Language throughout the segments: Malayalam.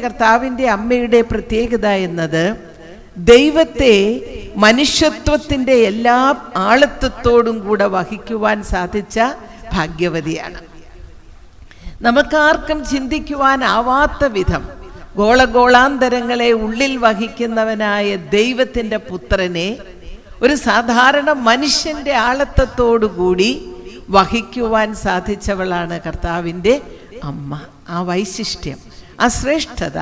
കർത്താവിൻ്റെ അമ്മയുടെ പ്രത്യേകത എന്നത് ദൈവത്തെ മനുഷ്യത്വത്തിൻ്റെ എല്ലാ ആളത്വത്തോടും കൂടെ വഹിക്കുവാൻ സാധിച്ച ഭാഗ്യവതിയാണ്. നമുക്കാർക്കും ചിന്തിക്കുവാനാവാത്ത വിധം ഗോളഗോളാന്തരങ്ങളെ ഉള്ളിൽ വഹിക്കുന്നവനായ ദൈവത്തിൻ്റെ പുത്രനെ ഒരു സാധാരണ മനുഷ്യൻ്റെ ആളത്വത്തോടുകൂടി വഹിക്കുവാൻ സാധിച്ചവളാണ് കർത്താവിൻ്റെ അമ്മ. ആ വൈശിഷ്ട്യം, ആ ശ്രേഷ്ഠത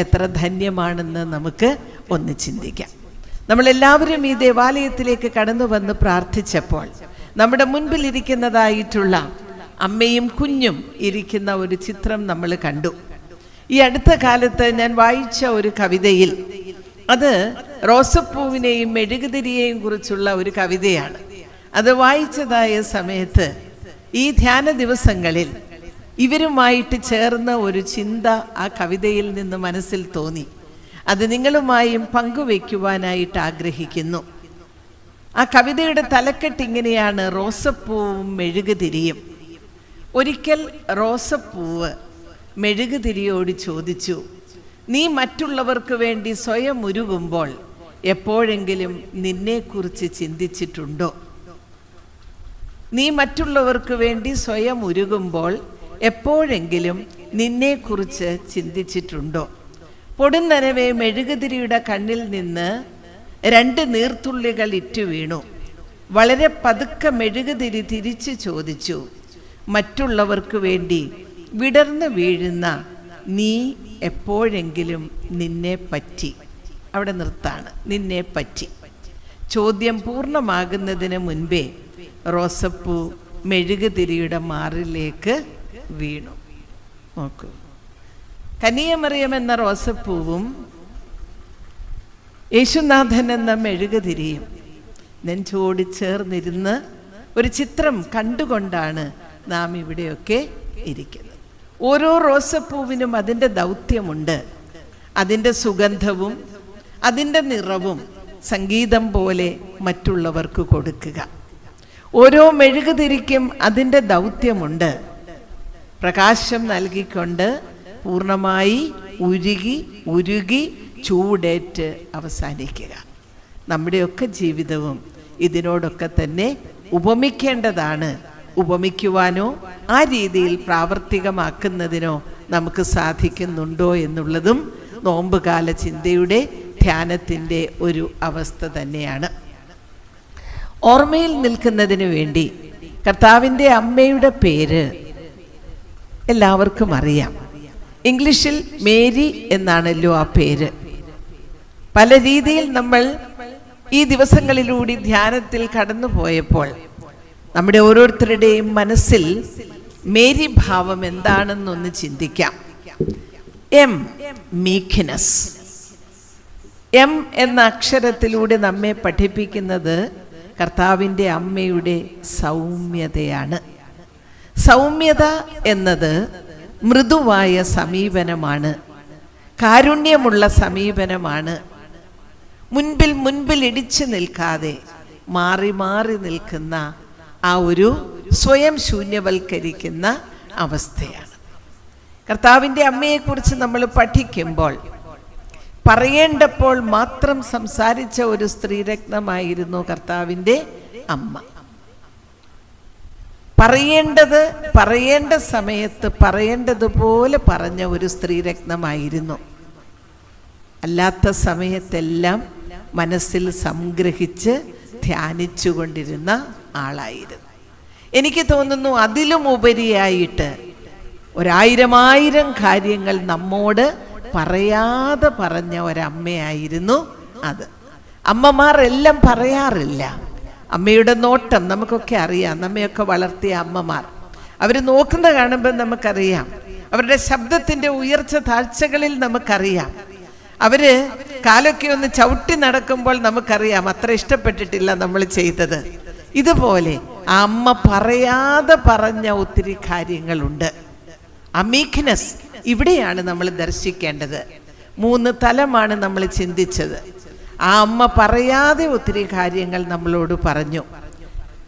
എത്ര ധന്യമാണെന്ന് നമുക്ക് ഒന്ന് ചിന്തിക്കാം. നമ്മളെല്ലാവരും ഈ ദേവാലയത്തിലേക്ക് കടന്നു വന്ന് പ്രാർത്ഥിച്ചപ്പോൾ നമ്മുടെ മുൻപിൽ ഇരിക്കുന്നതായിട്ടുള്ള അമ്മയും കുഞ്ഞും ഇരിക്കുന്ന ഒരു ചിത്രം നമ്മൾ കണ്ടു. ഈ അടുത്ത കാലത്ത് ഞാൻ വായിച്ച ഒരു കവിതയിൽ, അത് റോസപ്പൂവിനെയും മെഴുകുതിരിയെയും കുറിച്ചുള്ള ഒരു കവിതയാണ്. അത് വായിച്ചതായ സമയത്ത് ഈ ധ്യാന ദിവസങ്ങളിൽ ഇവരുമായിട്ട് ചേർന്ന ഒരു ചിന്ത ആ കവിതയിൽ നിന്ന് മനസ്സിൽ തോന്നി. അത് നിങ്ങളുമായും പങ്കുവയ്ക്കുവാനായിട്ട് ആഗ്രഹിക്കുന്നു. ആ കവിതയുടെ തലക്കെട്ട് ഇങ്ങനെയാണ്: റോസപ്പൂവും മെഴുകുതിരിയും. ഒരിക്കൽ റോസപ്പൂവ് മെഴുകുതിരിയോട് ചോദിച്ചു, നീ മറ്റുള്ളവർക്ക് വേണ്ടി സ്വയം ഉരുകുമ്പോൾ എപ്പോഴെങ്കിലും നിന്നെക്കുറിച്ച് ചിന്തിച്ചിട്ടുണ്ടോ? നീ മറ്റുള്ളവർക്ക് വേണ്ടി സ്വയം ഉരുകുമ്പോൾ എപ്പോഴെങ്കിലും നിന്നെക്കുറിച്ച് ചിന്തിച്ചിട്ടുണ്ടോ? പൊടുന്നനവേ മെഴുകുതിരിയുടെ കണ്ണിൽ നിന്ന് 2 നീർത്തുള്ളികൾ ഇറ്റു വീണു. വളരെ പതുക്കെ മെഴുകുതിരി തിരിച്ചു ചോദിച്ചു, മറ്റുള്ളവർക്ക് വേണ്ടി വിടർന്നു വീഴുന്ന നീ എപ്പോഴെങ്കിലും നിന്നെ പറ്റി? അവിടെ നിർത്താണ്, നിന്നെ പറ്റി. ചോദ്യം പൂർണ്ണമാകുന്നതിന് മുൻപേ റോസപ്പൂ മെഴുകുതിരിയുടെ മാറിലേക്ക് വീണു. നോക്കൂ, കന്യകമറിയം എന്ന റോസപ്പൂവും യേശുനാഥൻ എന്ന മെഴുകുതിരിയും നെഞ്ചോട് ചേർന്നിരുന്ന് ഒരു ചിത്രം കണ്ടുകൊണ്ടാണ് നാം ഇവിടെയൊക്കെ ഇരിക്കുന്നത്. ഓരോ റോസപ്പൂവിനും അതിൻ്റെ ദൗത്യമുണ്ട്. അതിൻ്റെ സുഗന്ധവും അതിൻ്റെ നിറവും സംഗീതം പോലെ മറ്റുള്ളവർക്ക് കൊടുക്കുക. ഓരോ മെഴുകുതിരിക്കും അതിൻ്റെ ദൗത്യമുണ്ട്. പ്രകാശം നൽകിക്കൊണ്ട് പൂർണ്ണമായി ഉരുകി ചൂടേറ്റ് അവസാനിക്കുക. നമ്മുടെയൊക്കെ ജീവിതവും ഇതിനോടൊക്കെ തന്നെ ഉപമിക്കേണ്ടതാണ്. ഉപമിക്കുവാനോ ആ രീതിയിൽ പ്രാവർത്തികമാക്കുന്നതിനോ നമുക്ക് സാധിക്കുന്നുണ്ടോ എന്നുള്ളതും നോമ്പുകാല ചിന്തയുടെ ധ്യാനത്തിൻ്റെ ഒരു അവസ്ഥ തന്നെയാണ്. ഓർമ്മയിൽ നിൽക്കുന്നതിന് വേണ്ടി കർത്താവിൻ്റെ അമ്മയുടെ പേര് എല്ലാവർക്കും അറിയാം. ഇംഗ്ലീഷിൽ മേരി എന്നാണല്ലോ ആ പേര്. പല രീതിയിൽ നമ്മൾ ഈ ദിവസങ്ങളിലൂടെ ധ്യാനത്തിൽ കടന്നു പോയപ്പോൾ നമ്മുടെ ഓരോരുത്തരുടെയും മനസ്സിൽ മേരി ഭാവം എന്താണെന്നൊന്ന് ചിന്തിക്കാം. M, meekness. എം എന്ന അക്ഷരത്തിലൂടെ നമ്മെ പഠിപ്പിക്കുന്നത് കർത്താവിൻ്റെ അമ്മയുടെ സൗമ്യതയാണ്. സൗമ്യത എന്നത് മൃദുവായ സമീപനമാണ്, കാരുണ്യമുള്ള സമീപനമാണ്. മുൻപിൽ ഇടിച്ചു നിൽക്കാതെ മാറി മാറി നിൽക്കുന്ന ആ ഒരു സ്വയം ശൂന്യവൽക്കരിക്കുന്ന അവസ്ഥയാണ്. കർത്താവിൻ്റെ അമ്മയെക്കുറിച്ച് നമ്മൾ പഠിക്കുമ്പോൾ പറയേണ്ടപ്പോൾ മാത്രം സംസാരിച്ച ഒരു സ്ത്രീരത്നമായിരുന്നു കർത്താവിൻ്റെ അമ്മ. പറയേണ്ട സമയത്ത് പറയേണ്ടതുപോലെ പറഞ്ഞ ഒരു സ്ത്രീരത്നമായിരുന്നു. അല്ലാത്ത സമയത്തെല്ലാം മനസ്സിൽ സംഗ്രഹിച്ച് ധ്യാനിച്ചു കൊണ്ടിരുന്ന ആളായിരുന്നു. എനിക്ക് തോന്നുന്നു അതിലും ഉപരിയായിട്ട് 1000 കാര്യങ്ങൾ നമ്മോട് പറയാതെ പറഞ്ഞ ഒരമ്മയായിരുന്നു അത്. അമ്മമാർ എല്ലാം പറയാറില്ല. അമ്മയുടെ നോട്ടം നമുക്കൊക്കെ അറിയാം. നമ്മയൊക്കെ വളർത്തിയ അമ്മമാർ, അവർ നോക്കുന്ന കാണുമ്പോൾ നമുക്കറിയാം. അവരുടെ ശബ്ദത്തിൻ്റെ ഉയർച്ച താഴ്ചകളിൽ നമുക്കറിയാം. അവര് കാലൊക്കെ ഒന്ന് ചവിട്ടി നടക്കുമ്പോൾ നമുക്കറിയാം അത്ര ഇഷ്ടപ്പെട്ടിട്ടില്ല നമ്മൾ ചെയ്തത്. ഇതുപോലെ ആ അമ്മ പറയാതെ പറഞ്ഞ ഒത്തിരി കാര്യങ്ങളുണ്ട്. ആ മീക്ക്നെസ് ഇവിടെയാണ് നമ്മൾ ദർശിക്കേണ്ടത്. 3 തലമാണ് നമ്മൾ ചിന്തിച്ചത്. ആ അമ്മ പറയാതെ ഒത്തിരി കാര്യങ്ങൾ നമ്മളോട് പറഞ്ഞു.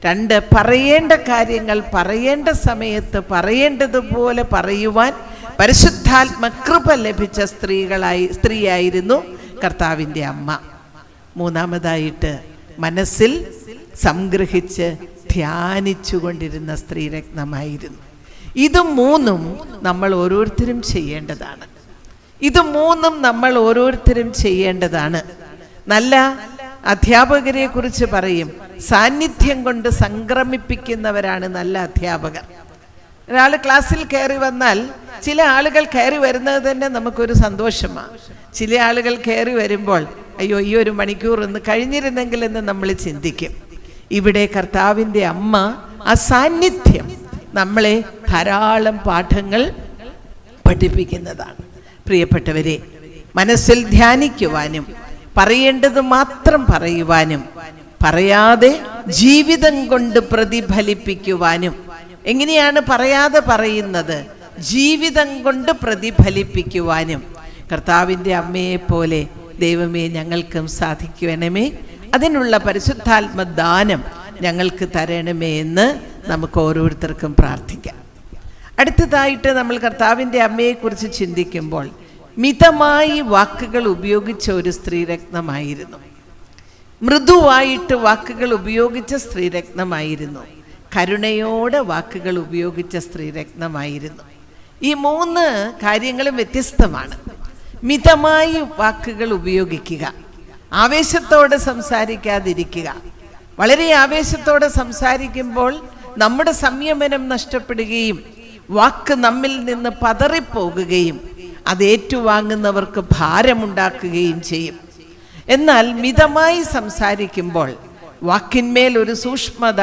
2, പറയേണ്ട കാര്യങ്ങൾ പറയേണ്ട സമയത്ത് പറയേണ്ടതുപോലെ പറയുവാൻ പരിശുദ്ധ പരിശുദ്ധാത്മകൃപ ലഭിച്ച സ്ത്രീയായിരുന്നു കർത്താവിൻ്റെ അമ്മ. മൂന്നാമതായിട്ട് മനസ്സിൽ സംഗ്രഹിച്ച് ധ്യാനിച്ചു കൊണ്ടിരുന്ന സ്ത്രീരത്നമായിരുന്നു. ഇത് മൂന്നും നമ്മൾ ഓരോരുത്തരും ചെയ്യേണ്ടതാണ്. ഇത് മൂന്നും നമ്മൾ ഓരോരുത്തരും ചെയ്യേണ്ടതാണ്. നല്ല അധ്യാപകരെ കുറിച്ച് പറയും, സാന്നിധ്യം കൊണ്ട് സംക്രമിപ്പിക്കുന്നവരാണ് നല്ല അധ്യാപകർ. ഒരാൾ ക്ലാസ്സിൽ കയറി വന്നാൽ ചില ആളുകൾ കയറി വരുന്നത് തന്നെ നമുക്കൊരു സന്തോഷമാണ്. ചില ആളുകൾ കയറി വരുമ്പോൾ അയ്യോ ഈ ഒരു മണിക്കൂർ ഇന്ന് കഴിഞ്ഞിരുന്നെങ്കിൽ എന്ന് നമ്മൾ ചിന്തിക്കും. ഇവിടെ കർത്താവിൻ്റെ അമ്മ ആ സാന്നിധ്യം നമ്മളെ ധാരാളം പാഠങ്ങൾ പഠിപ്പിക്കുന്നതാണ്. പ്രിയപ്പെട്ടവരെ, മനസ്സിൽ ധ്യാനിക്കുവാനും പറയേണ്ടത് മാത്രം പറയുവാനും പറയാതെ ജീവിതം കൊണ്ട് പ്രതിഫലിപ്പിക്കുവാനും. എങ്ങനെയാണ് പറയാതെ പറയുന്നത്? ജീവിതം കൊണ്ട് പ്രതിഫലിപ്പിക്കുവാനും കർത്താവിൻ്റെ അമ്മയെ പോലെ ദൈവമേ ഞങ്ങൾക്കും സാധിക്കണമേ, അതിനുള്ള പരിശുദ്ധാത്മദാനം ഞങ്ങൾക്ക് തരണമേ എന്ന് നമുക്ക് ഓരോരുത്തർക്കും പ്രാർത്ഥിക്കാം. അടുത്തതായിട്ട് നമ്മൾ കർത്താവിൻ്റെ അമ്മയെക്കുറിച്ച് ചിന്തിക്കുമ്പോൾ മിതമായി വാക്കുകൾ ഉപയോഗിച്ച ഒരു സ്ത്രീരത്നമായിരുന്നു. മൃദുവായിട്ട് വാക്കുകൾ ഉപയോഗിച്ച സ്ത്രീരത്നമായിരുന്നു. കരുണയോടെ വാക്കുകൾ ഉപയോഗിച്ച സ്ത്രീരത്നമായിരുന്നു. ഈ മൂന്ന് കാര്യങ്ങളും വ്യത്യസ്തമാണ്. മിതമായി വാക്കുകൾ ഉപയോഗിക്കുക, ആവേശത്തോടെ സംസാരിക്കാതിരിക്കുക. വളരെ ആവേശത്തോടെ സംസാരിക്കുമ്പോൾ നമ്മുടെ സംയമനം നഷ്ടപ്പെടുകയും വാക്ക് നമ്മിൽ നിന്ന് പതറിപ്പോകുകയും അത് ഏറ്റുവാങ്ങുന്നവർക്ക് ഭാരമുണ്ടാക്കുകയും ചെയ്യും. എന്നാൽ മിതമായി സംസാരിക്കുമ്പോൾ വാക്കിന്മേൽ ഒരു സൂക്ഷ്മത,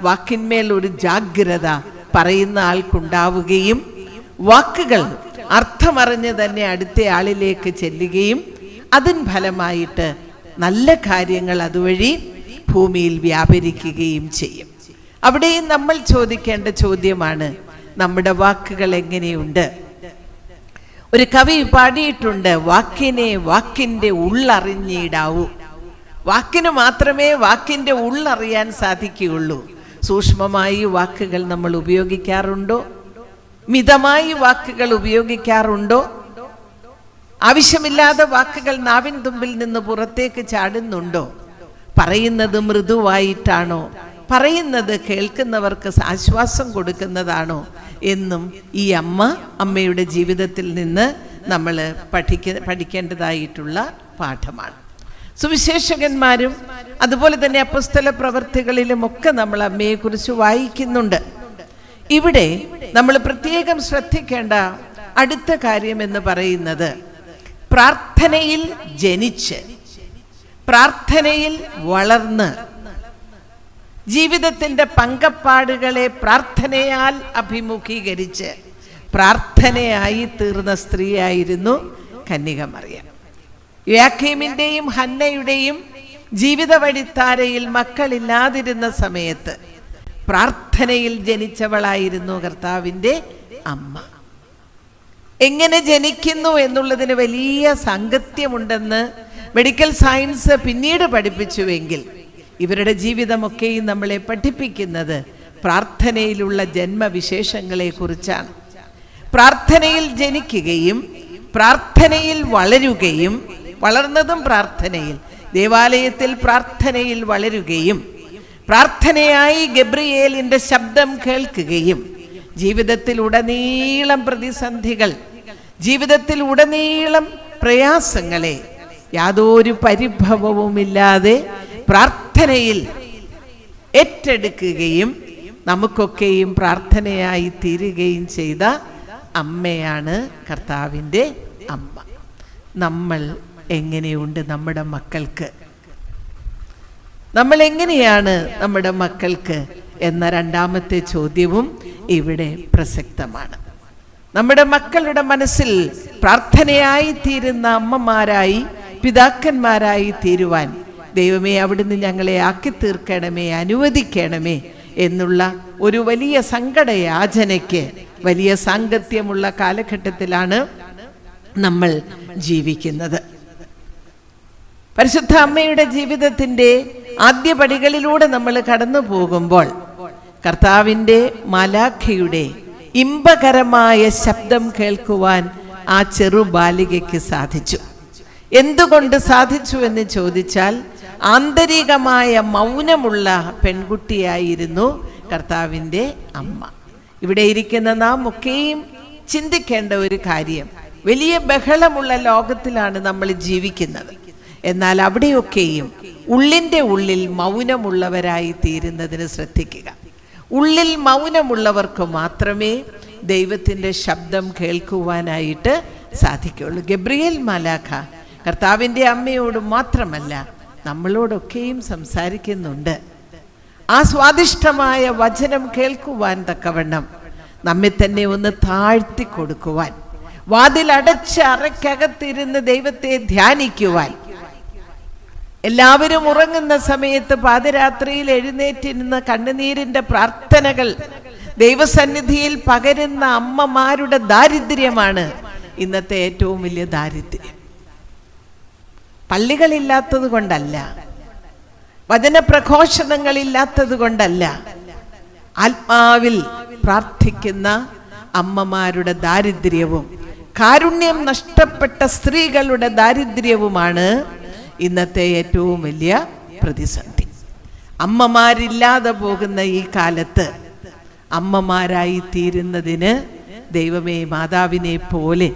വാക്കിന്മേൽ ഒരു ജാഗ്രത പറയുന്ന ആൾക്കുണ്ടാവുകയും വാക്കുകൾ അർത്ഥമറിഞ്ഞ് തന്നെ അടുത്ത ആളിലേക്ക് ചെല്ലുകയും അതിൻ ഫലമായിട്ട് നല്ല കാര്യങ്ങൾ അതുവഴി ഭൂമിയിൽ വ്യാപരിക്കുകയും ചെയ്യും. അവിടെയും നമ്മൾ ചോദിക്കേണ്ട ചോദ്യമാണ്, നമ്മുടെ വാക്കുകൾ എങ്ങനെയുണ്ട്? ഒരു കവി പാടിയിട്ടുണ്ട്, വാക്കിന്റെ ഉള്ളറിഞ്ഞിടാവൂ. വാക്കിന് മാത്രമേ വാക്കിന്റെ ഉള്ളറിയാൻ സാധിക്കുകയുള്ളൂ. സൂക്ഷ്മമായി വാക്കുകൾ നമ്മൾ ഉപയോഗിക്കാറുണ്ടോ? മിതമായി വാക്കുകൾ ഉപയോഗിക്കാറുണ്ടോ? ആവശ്യമില്ലാതെ വാക്കുകൾ നാവിൻ തുമ്പിൽ നിന്ന് പുറത്തേക്ക് ചാടുന്നുണ്ടോ? പറയുന്നത് മൃദുവായിട്ടാണോ? പറയുന്നത് കേൾക്കുന്നവർക്ക് ആശ്വാസം കൊടുക്കുന്നതാണോ എന്നും ഈ അമ്മയുടെ ജീവിതത്തിൽ നിന്ന് നമ്മൾ പഠിക്കേണ്ടതായിട്ടുള്ള പാഠമാണ്. സുവിശേഷകന്മാരും അതുപോലെ തന്നെ അപ്പോസ്തല പ്രവർത്തികളിലും ഒക്കെ നമ്മൾ അമ്മയെക്കുറിച്ച് വായിക്കുന്നുണ്ട്. ഇവിടെ നമ്മൾ പ്രത്യേകം ശ്രദ്ധിക്കേണ്ട അടുത്ത കാര്യം എന്ന് പറയുന്നത്, പ്രാർത്ഥനയിൽ ജനിച്ച് പ്രാർത്ഥനയിൽ വളർന്ന് ജീവിതത്തിൻ്റെ പങ്കപ്പാടുകളെ പ്രാർത്ഥനയാൽ അഭിമുഖീകരിച്ച് പ്രാർത്ഥനയായി തീർന്ന സ്ത്രീയായിരുന്നു കന്യകമറിയം. യാക്കോബിന്റെയും ഹന്നയുടെയും ജീവിത വഴിത്താരയിൽ മക്കളില്ലാതിരുന്ന സമയത്ത് പ്രാർത്ഥനയിൽ ജനിച്ചവളായിരുന്നു കർത്താവിൻ്റെ അമ്മ. എങ്ങനെ ജനിക്കുന്നു എന്നുള്ളതിന് വലിയ സാങ്കത്യമുണ്ടെന്ന് മെഡിക്കൽ സയൻസ് പിന്നീട് പഠിപ്പിച്ചുവെങ്കിൽ ഇവരുടെ ജീവിതമൊക്കെയും നമ്മളെ പഠിപ്പിക്കുന്നത് പ്രാർത്ഥനയിലുള്ള ജന്മവിശേഷങ്ങളെ കുറിച്ചാണ്. പ്രാർത്ഥനയിൽ ജനിക്കുകയും പ്രാർത്ഥനയിൽ വളരുകയും, വളർന്നതും പ്രാർത്ഥനയിൽ, ദേവാലയത്തിൽ പ്രാർത്ഥനയിൽ വളരുകയും പ്രാർത്ഥനയായി ഗബ്രിയേലിൻ്റെ ശബ്ദം കേൾക്കുകയും ജീവിതത്തിൽ ഉടനീളം പ്രതിസന്ധികൾ, ജീവിതത്തിൽ ഉടനീളം പ്രയാസങ്ങളെ യാതൊരു പരിഭവവുമില്ലാതെ പ്രാർത്ഥനയിൽ ഏറ്റെടുക്കുകയും നമുക്കൊക്കെയും പ്രാർത്ഥനയായി തീരുകയും ചെയ്ത അമ്മയാണ് കർത്താവിൻ്റെ അമ്മ. നമ്മൾ എങ്ങനെയുണ്ട് നമ്മുടെ മക്കൾക്ക്? നമ്മൾ എങ്ങനെയാണ് നമ്മുടെ മക്കൾക്ക് എന്ന രണ്ടാമത്തെ ചോദ്യവും ഇവിടെ പ്രസക്തമാണ്. നമ്മുടെ മക്കളുടെ മനസ്സിൽ പ്രാർത്ഥനയായി തീരുന്ന അമ്മമാരായി, പിതാക്കന്മാരായി തീരുവാൻ ദൈവമേ അവിടുന്ന് ഞങ്ങളെ ആക്കി തീർക്കണമേ, അനുവദിക്കണമേ എന്നുള്ള ഒരു വലിയ സങ്കടയാചനയ്ക്ക് വലിയ സാങ്കത്യമുള്ള കാലഘട്ടത്തിലാണ് നമ്മൾ ജീവിക്കുന്നത്. പരിശുദ്ധ അമ്മയുടെ ജീവിതത്തിൻ്റെ ആദ്യ പടികളിലൂടെ നമ്മൾ കടന്നു പോകുമ്പോൾ കർത്താവിൻ്റെ മാലാഖയുടെ ഇമ്പകരമായ ശബ്ദം കേൾക്കുവാൻ ആ ചെറുബാലികയ്ക്ക് സാധിച്ചു. എന്തുകൊണ്ട് സാധിച്ചു എന്ന് ചോദിച്ചാൽ, ആന്തരികമായ മൗനമുള്ള പെൺകുട്ടിയായിരുന്നു കർത്താവിൻ്റെ അമ്മ. ഇവിടെ ഇരിക്കുന്ന നാം ഒക്കെയും ചിന്തിക്കേണ്ട ഒരു കാര്യം, വലിയ ബഹളമുള്ള ലോകത്തിലാണ് നമ്മൾ ജീവിക്കുന്നത്. എന്നാൽ അവിടെയൊക്കെയും ഉള്ളിൻ്റെ ഉള്ളിൽ മൗനമുള്ളവരായി തീരുന്നതിന് ശ്രദ്ധിക്കുക. ഉള്ളിൽ മൗനമുള്ളവർക്ക് മാത്രമേ ദൈവത്തിൻ്റെ ശബ്ദം കേൾക്കുവാനായിട്ട് സാധിക്കുകയുള്ളൂ. ഗബ്രിയേൽ മാലാഖ കർത്താവിൻ്റെ അമ്മയോട് മാത്രമല്ല നമ്മളോടൊക്കെയും സംസാരിക്കുന്നുണ്ട്. ആ സ്വാദിഷ്ടമായ വചനം കേൾക്കുവാൻ തക്കവണ്ണം നമ്മെ തന്നെ ഒന്ന് താഴ്ത്തി കൊടുക്കുവാൻ, വാതിലടച്ച് അറയ്ക്കകത്തിരുന്ന് ദൈവത്തെ ധ്യാനിക്കുവാൻ, എല്ലാവരും ഉറങ്ങുന്ന സമയത്ത് പാതിരാത്രിയിൽ എഴുന്നേറ്റിരുന്ന് കണ്ണുനീരിൻ്റെ പ്രാർത്ഥനകൾ ദൈവസന്നിധിയിൽ പകരുന്ന അമ്മമാരുടെ ദാരിദ്ര്യമാണ് ഇന്നത്തെ ഏറ്റവും വലിയ ദാരിദ്ര്യം. പള്ളികളില്ലാത്തത് കൊണ്ടല്ല, വചനപ്രഘോഷണങ്ങളില്ലാത്തത് കൊണ്ടല്ല, ആത്മാവിൽ പ്രാർത്ഥിക്കുന്ന അമ്മമാരുടെ ദാരിദ്ര്യവും കാരുണ്യം നഷ്ടപ്പെട്ട സ്ത്രീകളുടെ ദാരിദ്ര്യവുമാണ് ഇന്നത്തെ ഏറ്റവും വലിയ പ്രതിസന്ധി. അമ്മമാരില്ലാതെ പോകുന്ന ഈ കാലത്ത് അമ്മമാരായി തീരുന്നതിന് ദൈവമേ, മാതാവിനെ പോലെ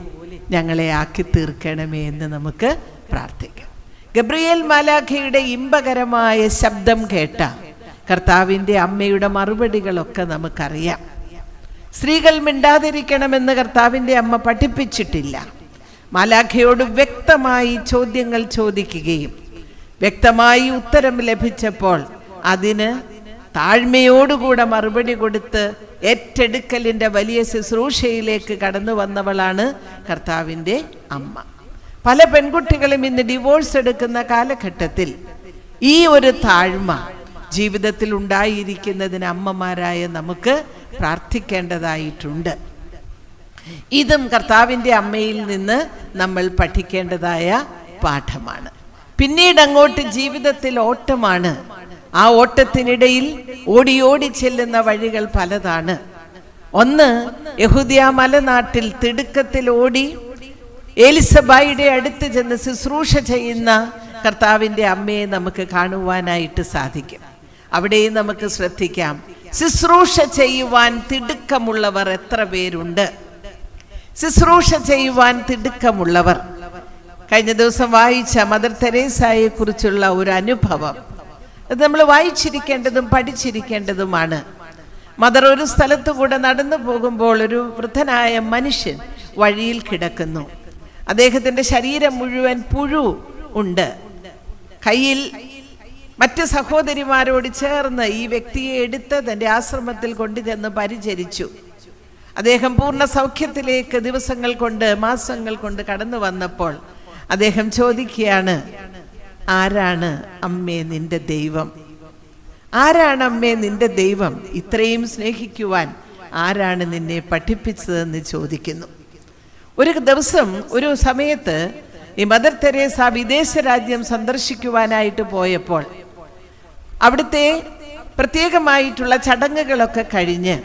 ഞങ്ങളെ ആക്കി തീർക്കണമേ എന്ന് നമുക്ക് പ്രാർത്ഥിക്കാം. ഗബ്രിയേൽ മാലാഖയുടെ ഇമ്പകരമായ ശബ്ദം കേട്ട കർത്താവിൻ്റെ അമ്മയുടെ മറുപടികളൊക്കെ നമുക്കറിയാം. സ്ത്രീകൾ മിണ്ടാതിരിക്കണമെന്ന് കർത്താവിൻ്റെ അമ്മ പഠിപ്പിച്ചിട്ടില്ല. മാലാഖയോട് വ്യക്തമായി ചോദ്യങ്ങൾ ചോദിക്കുകയും വ്യക്തമായി ഉത്തരം ലഭിച്ചപ്പോൾ അതിന് താഴ്മയോടുകൂടെ മറുപടി കൊടുത്ത് ഏറ്റെടുക്കലിൻ്റെ വലിയ ശുശ്രൂഷയിലേക്ക് കടന്നു വന്നവളാണ് കർത്താവിൻ്റെ അമ്മ. പല പെൺകുട്ടികളും ഇന്ന് ഡിവോഴ്സ് എടുക്കുന്ന കാലഘട്ടത്തിൽ ഈ ഒരു താഴ്മ ജീവിതത്തിൽ ഉണ്ടായിരിക്കുന്നതിന് അമ്മമാരായ നമുക്ക് പ്രാർത്ഥിക്കേണ്ടതായിട്ടുണ്ട്. ഇതും കർത്താവിൻ്റെ അമ്മയിൽ നിന്ന് നമ്മൾ പഠിക്കേണ്ടതായ പാഠമാണ്. പിന്നീട് അങ്ങോട്ട് ജീവിതത്തിൽ ഓട്ടമാണ്. ആ ഓട്ടത്തിനിടയിൽ ഓടി ഓടി ചെല്ലുന്ന വഴികൾ പലതാണ്. ഒന്ന്, യഹൂദിയ മലനാട്ടിൽ തിടുക്കത്തിൽ ഓടി എലിസബായുടെ അടുത്ത് ചെന്ന് ശുശ്രൂഷ ചെയ്യുന്ന കർത്താവിൻ്റെ അമ്മയെ നമുക്ക് കാണുവാനായിട്ട് സാധിക്കും. അവിടെയും നമുക്ക് ശ്രദ്ധിക്കാം, ശുശ്രൂഷ ചെയ്യുവാൻ തിടുക്കമുള്ളവർ എത്ര പേരുണ്ട്. ശുശ്രൂഷ ചെയ്യുവാൻ തിടുക്കമുള്ളവർ. കഴിഞ്ഞ ദിവസം വായിച്ച മദർ തെരേസയെ കുറിച്ചുള്ള ഒരു അനുഭവം, അത് നമ്മൾ വായിച്ചിരിക്കേണ്ടതും പഠിച്ചിരിക്കേണ്ടതുമാണ്. മദർ ഒരു സ്ഥലത്തു കൂടെ നടന്നു പോകുമ്പോൾ ഒരു വൃദ്ധനായ മനുഷ്യൻ വഴിയിൽ കിടക്കുന്നു. അദ്ദേഹത്തിൻ്റെ ശരീരം മുഴുവൻ പുഴു ഉണ്ട്. കയ്യിൽ മറ്റ് സഹോദരിമാരോട് ചേർന്ന് ഈ വ്യക്തിയെ എടുത്ത് തൻ്റെ ആശ്രമത്തിൽ കൊണ്ടുചെന്ന് പരിചരിച്ചു. അദ്ദേഹം പൂർണ്ണ സൗഖ്യത്തിലേക്ക് ദിവസങ്ങൾ കൊണ്ട് മാസങ്ങൾ കൊണ്ട് കടന്നു വന്നപ്പോൾ അദ്ദേഹം ചോദിക്കുകയാണ്, ആരാണ് അമ്മേ നിന്റെ ദൈവം? ആരാണ് അമ്മേ നിന്റെ ദൈവം? ഇത്രയും സ്നേഹിക്കുവാൻ ആരാണ് നിന്നെ പഠിപ്പിച്ചതെന്ന് ചോദിക്കുന്നു. ഒരു ദിവസം ഒരു സമയത്ത് ഈ മദർ തെരേസ വിദേശ രാജ്യം സന്ദർശിക്കുവാനായിട്ട് പോയപ്പോൾ അവിടുത്തെ പ്രത്യേകമായിട്ടുള്ള ചടങ്ങുകളൊക്കെ കഴിഞ്ഞ്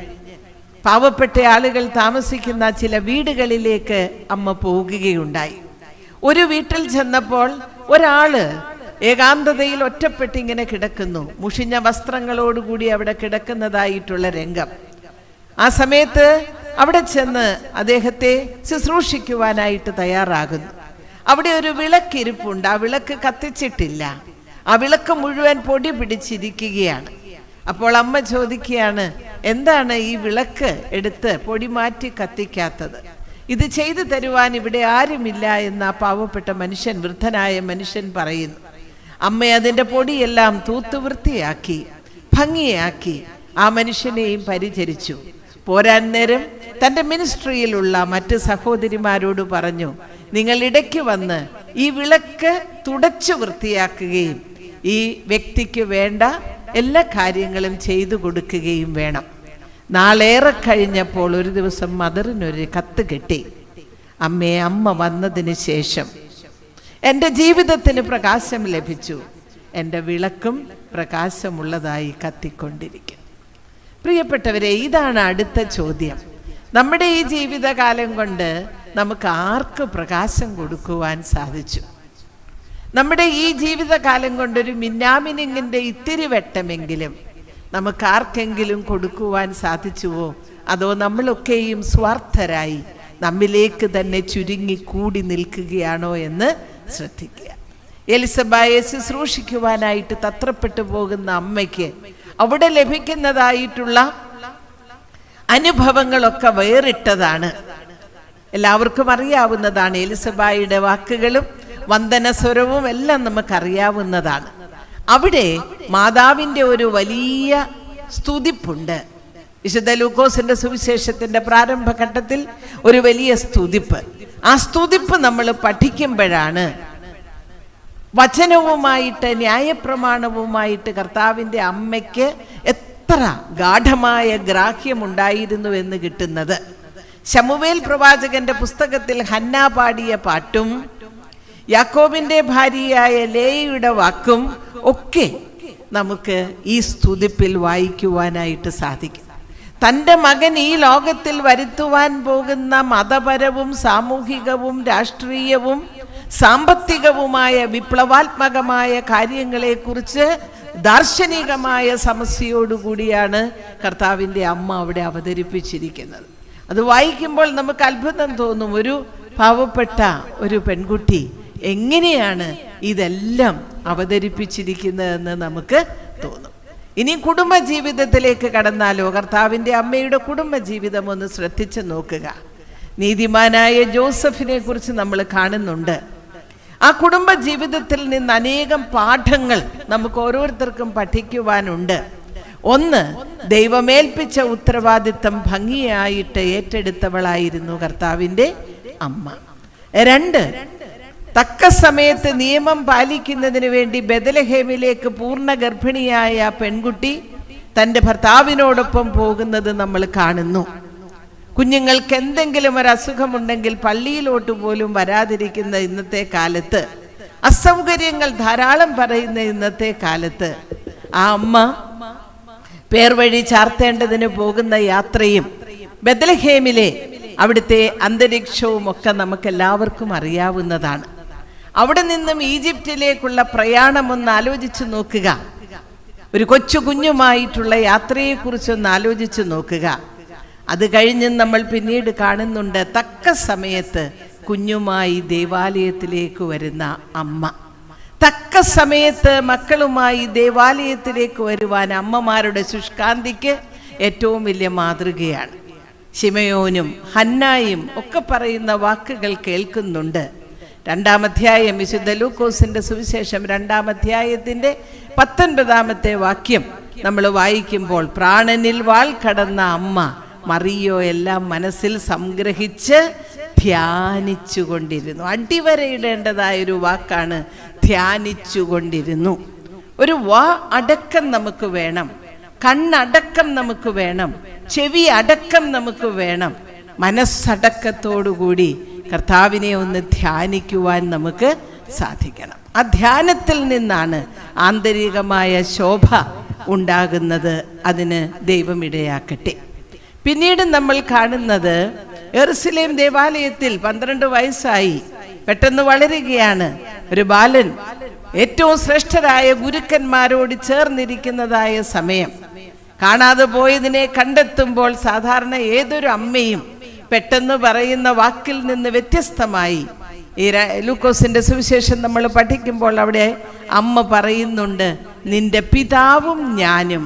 പാവപ്പെട്ട ആളുകൾ താമസിക്കുന്ന ചില വീടുകളിലേക്ക് അമ്മ പോകുകയുണ്ടായി. ഒരു വീട്ടിൽ ചെന്നപ്പോൾ ഒരാള് ഏകാന്തതയിൽ ഒറ്റപ്പെട്ടിങ്ങനെ കിടക്കുന്നു, മുഷിഞ്ഞ വസ്ത്രങ്ങളോടുകൂടി അവിടെ കിടക്കുന്നതായിട്ടുള്ള രംഗം. ആ സമയത്ത് അവിടെ ചെന്ന് അദ്ദേഹത്തെ ശുശ്രൂഷിക്കുവാനായിട്ട് തയ്യാറാകുന്നു. അവിടെ ഒരു വിളക്കിരിപ്പുണ്ട്. ആ വിളക്ക് കത്തിച്ചിട്ടില്ല. ആ വിളക്ക് മുഴുവൻ പൊടി പിടിച്ചിരിക്കുകയാണ്. അപ്പോൾ അമ്മ ചോദിക്കുകയാണ്, എന്താണ് ഈ വിളക്ക് എടുത്ത് പൊടി മാറ്റി കത്തിക്കാത്തത്? ഇത് ചെയ്തു തരുവാൻ ഇവിടെ ആരുമില്ല എന്ന് ആ പാവപ്പെട്ട മനുഷ്യൻ, വൃദ്ധനായ മനുഷ്യൻ പറയുന്നു. അമ്മ അതിൻ്റെ പൊടിയെല്ലാം തൂത്ത് വൃത്തിയാക്കി ഭംഗിയാക്കി ആ മനുഷ്യനെയും പരിചരിച്ചു. പോരാൻ നേരം തൻ്റെ മിനിസ്ട്രിയിലുള്ള മറ്റ് സഹോദരിമാരോട് പറഞ്ഞു, നിങ്ങൾ ഇടയ്ക്ക് വന്ന് ഈ വിളക്ക് തുടച്ചു വൃത്തിയാക്കുകയും ഈ വ്യക്തിക്ക് വേണ്ട എല്ലാ കാര്യങ്ങളും ചെയ്തു കൊടുക്കുകയും വേണം. നാളേറെ കഴിഞ്ഞപ്പോൾ ഒരു ദിവസം മദറിനൊരു കത്ത് കിട്ടി. അമ്മ വന്നതിന് ശേഷം എൻ്റെ ജീവിതത്തിന് പ്രകാശം ലഭിച്ചു. എൻ്റെ വിളക്കും പ്രകാശമുള്ളതായി കത്തിക്കൊണ്ടിരിക്കും. പ്രിയപ്പെട്ടവരെ, ഇതാണ് അടുത്ത ചോദ്യം. നമ്മുടെ ഈ ജീവിതകാലം കൊണ്ട് നമുക്ക് ആർക്ക് പ്രകാശം കൊടുക്കുവാൻ സാധിച്ചു? നമ്മുടെ ഈ ജീവിതകാലം കൊണ്ടൊരു മിന്നാമിനിങ്ങിൻ്റെ ഇത്തിരി വെട്ടമെങ്കിലും നമുക്ക് ആർക്കെങ്കിലും കൊടുക്കുവാൻ സാധിച്ചുവോ? അതോ നമ്മളൊക്കെയും സ്വാർത്ഥരായി നമ്മിലേക്ക് തന്നെ ചുരുങ്ങി കൂടി നിൽക്കുകയാണോ എന്ന് ശ്രദ്ധിക്കുക. എലിസബയെ ശുശ്രൂഷിക്കുവാനായിട്ട് തത്രപ്പെട്ടു പോകുന്ന അമ്മയ്ക്ക് അവിടെ ലഭിക്കുന്നതായിട്ടുള്ള അനുഭവങ്ങളൊക്കെ വേറിട്ടതാണ്. എല്ലാവർക്കും അറിയാവുന്നതാണ്. എലിസബയുടെ വാക്കുകളും വന്ദനസ്വരവും എല്ലാം നമുക്കറിയാവുന്നതാണ്. അവിടെ മാതാവിൻ്റെ ഒരു വലിയ സ്തുതിപ്പുണ്ട്. വിശുദ്ധ ലൂക്കോസിന്റെ സുവിശേഷത്തിന്റെ പ്രാരംഭഘട്ടത്തിൽ ഒരു വലിയ സ്തുതിപ്പ്. ആ സ്തുതിപ്പ് നമ്മൾ പഠിക്കുമ്പോഴാണ് വചനവുമായിട്ട് ന്യായപ്രമാണവുമായിട്ട് കർത്താവിൻ്റെ അമ്മയ്ക്ക് എത്ര ഗാഠമായ ഗ്രാഹ്യമുണ്ടായിരുന്നു എന്ന് കിട്ടുന്നത്. ശമൂവേൽ പ്രവാചകന്റെ പുസ്തകത്തിൽ ഹന്ന പാടിയ പാട്ടും യാക്കോബിന്റെ ഭാര്യയായ ലേയയുടെ വാക്കും ഒക്കെ നമുക്ക് ഈ സ്തുതിപ്പിൽ വായിക്കുവാനായിട്ട് സാധിക്കും. തൻ്റെ മകൻ ഈ ലോകത്തിൽ വരുത്തുവാൻ പോകുന്ന മതപരവും സാമൂഹികവും രാഷ്ട്രീയവും സാമ്പത്തികവുമായ വിപ്ലവാത്മകമായ കാര്യങ്ങളെക്കുറിച്ച് ദാർശനികമായ സമസ്യയോടുകൂടിയാണ് കർത്താവിൻ്റെ അമ്മ അവിടെ അവതരിപ്പിച്ചിരിക്കുന്നത്. അത് വായിക്കുമ്പോൾ നമുക്ക് അത്ഭുതം തോന്നും. ഒരു പാവപ്പെട്ട ഒരു പെൺകുട്ടി എങ്ങനെയാണ് ഇതെല്ലാം അവതരിപ്പിച്ചിരിക്കുന്നതെന്ന് നമുക്ക് തോന്നും. ഇനി കുടുംബജീവിതത്തിലേക്ക് കടന്നാലോ, കർത്താവിൻ്റെ അമ്മയുടെ കുടുംബജീവിതം ഒന്ന് ശ്രദ്ധിച്ച് നോക്കുക. നീതിമാനായ ജോസഫിനെ കുറിച്ച് നമ്മൾ കാണുന്നുണ്ട്. ആ കുടുംബജീവിതത്തിൽ നിന്ന് അനേകം പാഠങ്ങൾ നമുക്ക് ഓരോരുത്തർക്കും പഠിക്കുവാനുണ്ട്. ഒന്ന്, ദൈവമേൽപ്പിച്ച ഉത്തരവാദിത്തം ഭംഗിയായിട്ട് ഏറ്റെടുത്തവളായിരുന്നു കർത്താവിൻ്റെ അമ്മ. രണ്ട്, തക്ക സമയത്ത് നിയമം പാലിക്കുന്നതിന് വേണ്ടി ബെത്ലഹേമിലേക്ക് പൂർണ്ണ ഗർഭിണിയായ പെൺകുട്ടി തൻ്റെ ഭർത്താവിനോടൊപ്പം പോകുന്നത് നമ്മൾ കാണുന്നു. കുഞ്ഞുങ്ങൾക്ക് എന്തെങ്കിലും ഒരു അസുഖമുണ്ടെങ്കിൽ പള്ളിയിലോട്ട് പോലും വരാതിരിക്കുന്ന ഇന്നത്തെ കാലത്ത്, അസൗകര്യങ്ങൾ ധാരാളം പറയുന്ന ഇന്നത്തെ കാലത്ത്, ആ അമ്മ പേർവഴി ചാർത്തേണ്ടതിന് പോകുന്ന യാത്രയും ബെത്ലഹേമിലെ അവിടുത്തെ അന്തരീക്ഷവും ഒക്കെ നമുക്കെല്ലാവർക്കും അറിയാവുന്നതാണ്. അവിടെ നിന്നും ഈജിപ്തിലേക്കുള്ള പ്രയാണം ഒന്ന് ആലോചിച്ച് നോക്കുക. ഒരു കൊച്ചു കുഞ്ഞുമായിട്ടുള്ള യാത്രയെക്കുറിച്ചൊന്ന് ആലോചിച്ച് നോക്കുക. അത് കഴിഞ്ഞ് നമ്മൾ പിന്നീട് കാണുന്നുണ്ട് തക്ക സമയത്ത് കുഞ്ഞുമായി ദേവാലയത്തിലേക്ക് വരുന്ന അമ്മ. തക്ക സമയത്ത് മക്കളുമായി ദേവാലയത്തിലേക്ക് വരുവാൻ അമ്മമാരുടെ ശുഷ്കാന്തിക്ക് ഏറ്റവും വലിയ മാതൃകയാണ്. ശിമയോനും ഹന്നായും ഒക്കെ പറയുന്ന വാക്കുകൾ കേൾക്കുന്നുണ്ട്. 2-ാം അധ്യായം, വിശുദ്ധ ലൂക്കോസിന്റെ സുവിശേഷം 2-ാം അധ്യായത്തിന്റെ 19-ാമത്തെ വാക്യം നമ്മൾ വായിക്കുമ്പോൾ, പ്രാണനിൽ വാൾ കടന്ന അമ്മ മറിയോ എല്ലാം മനസ്സിൽ സംഗ്രഹിച്ച് ധ്യാനിച്ചു കൊണ്ടിരുന്നു. അടിവരയിടേണ്ടതായൊരു വാക്കാണ് ധ്യാനിച്ചുകൊണ്ടിരുന്നു. ഒരു വാ അടക്കം നമുക്ക് വേണം, കണ്ണടക്കം നമുക്ക് വേണം, ചെവി അടക്കം നമുക്ക് വേണം. മനസ്സടക്കത്തോടുകൂടി കർത്താവിനെ ഒന്ന് ധ്യാനിക്കുവാൻ നമുക്ക് സാധിക്കണം. ആ ധ്യാനത്തിൽ നിന്നാണ് ആന്തരികമായ ശോഭ ഉണ്ടാകുന്നത്. അതിന് ദൈവം ഇടയാക്കട്ടെ. പിന്നീട് നമ്മൾ കാണുന്നത് യെരുശലേം ദേവാലയത്തിൽ 12 വയസ്സായി പെട്ടെന്ന് വളരുകയാണ് ഒരു ബാലൻ. ഏറ്റവും ശ്രേഷ്ഠരായ ഗുരുക്കന്മാരോട് ചേർന്നിരിക്കുന്നതായ സമയം. കാണാതെ പോയതിനെ കണ്ടെത്തുമ്പോൾ സാധാരണ ഏതൊരു അമ്മയും പെട്ടെന്ന് പറയുന്ന വാക്കിൽ നിന്ന് വ്യത്യസ്തമായി ഈ ലൂക്കോസിന്റെ സുവിശേഷം നമ്മൾ പഠിക്കുമ്പോൾ അവിടെ അമ്മ പറയുന്നുണ്ട്, നിന്റെ പിതാവും ഞാനും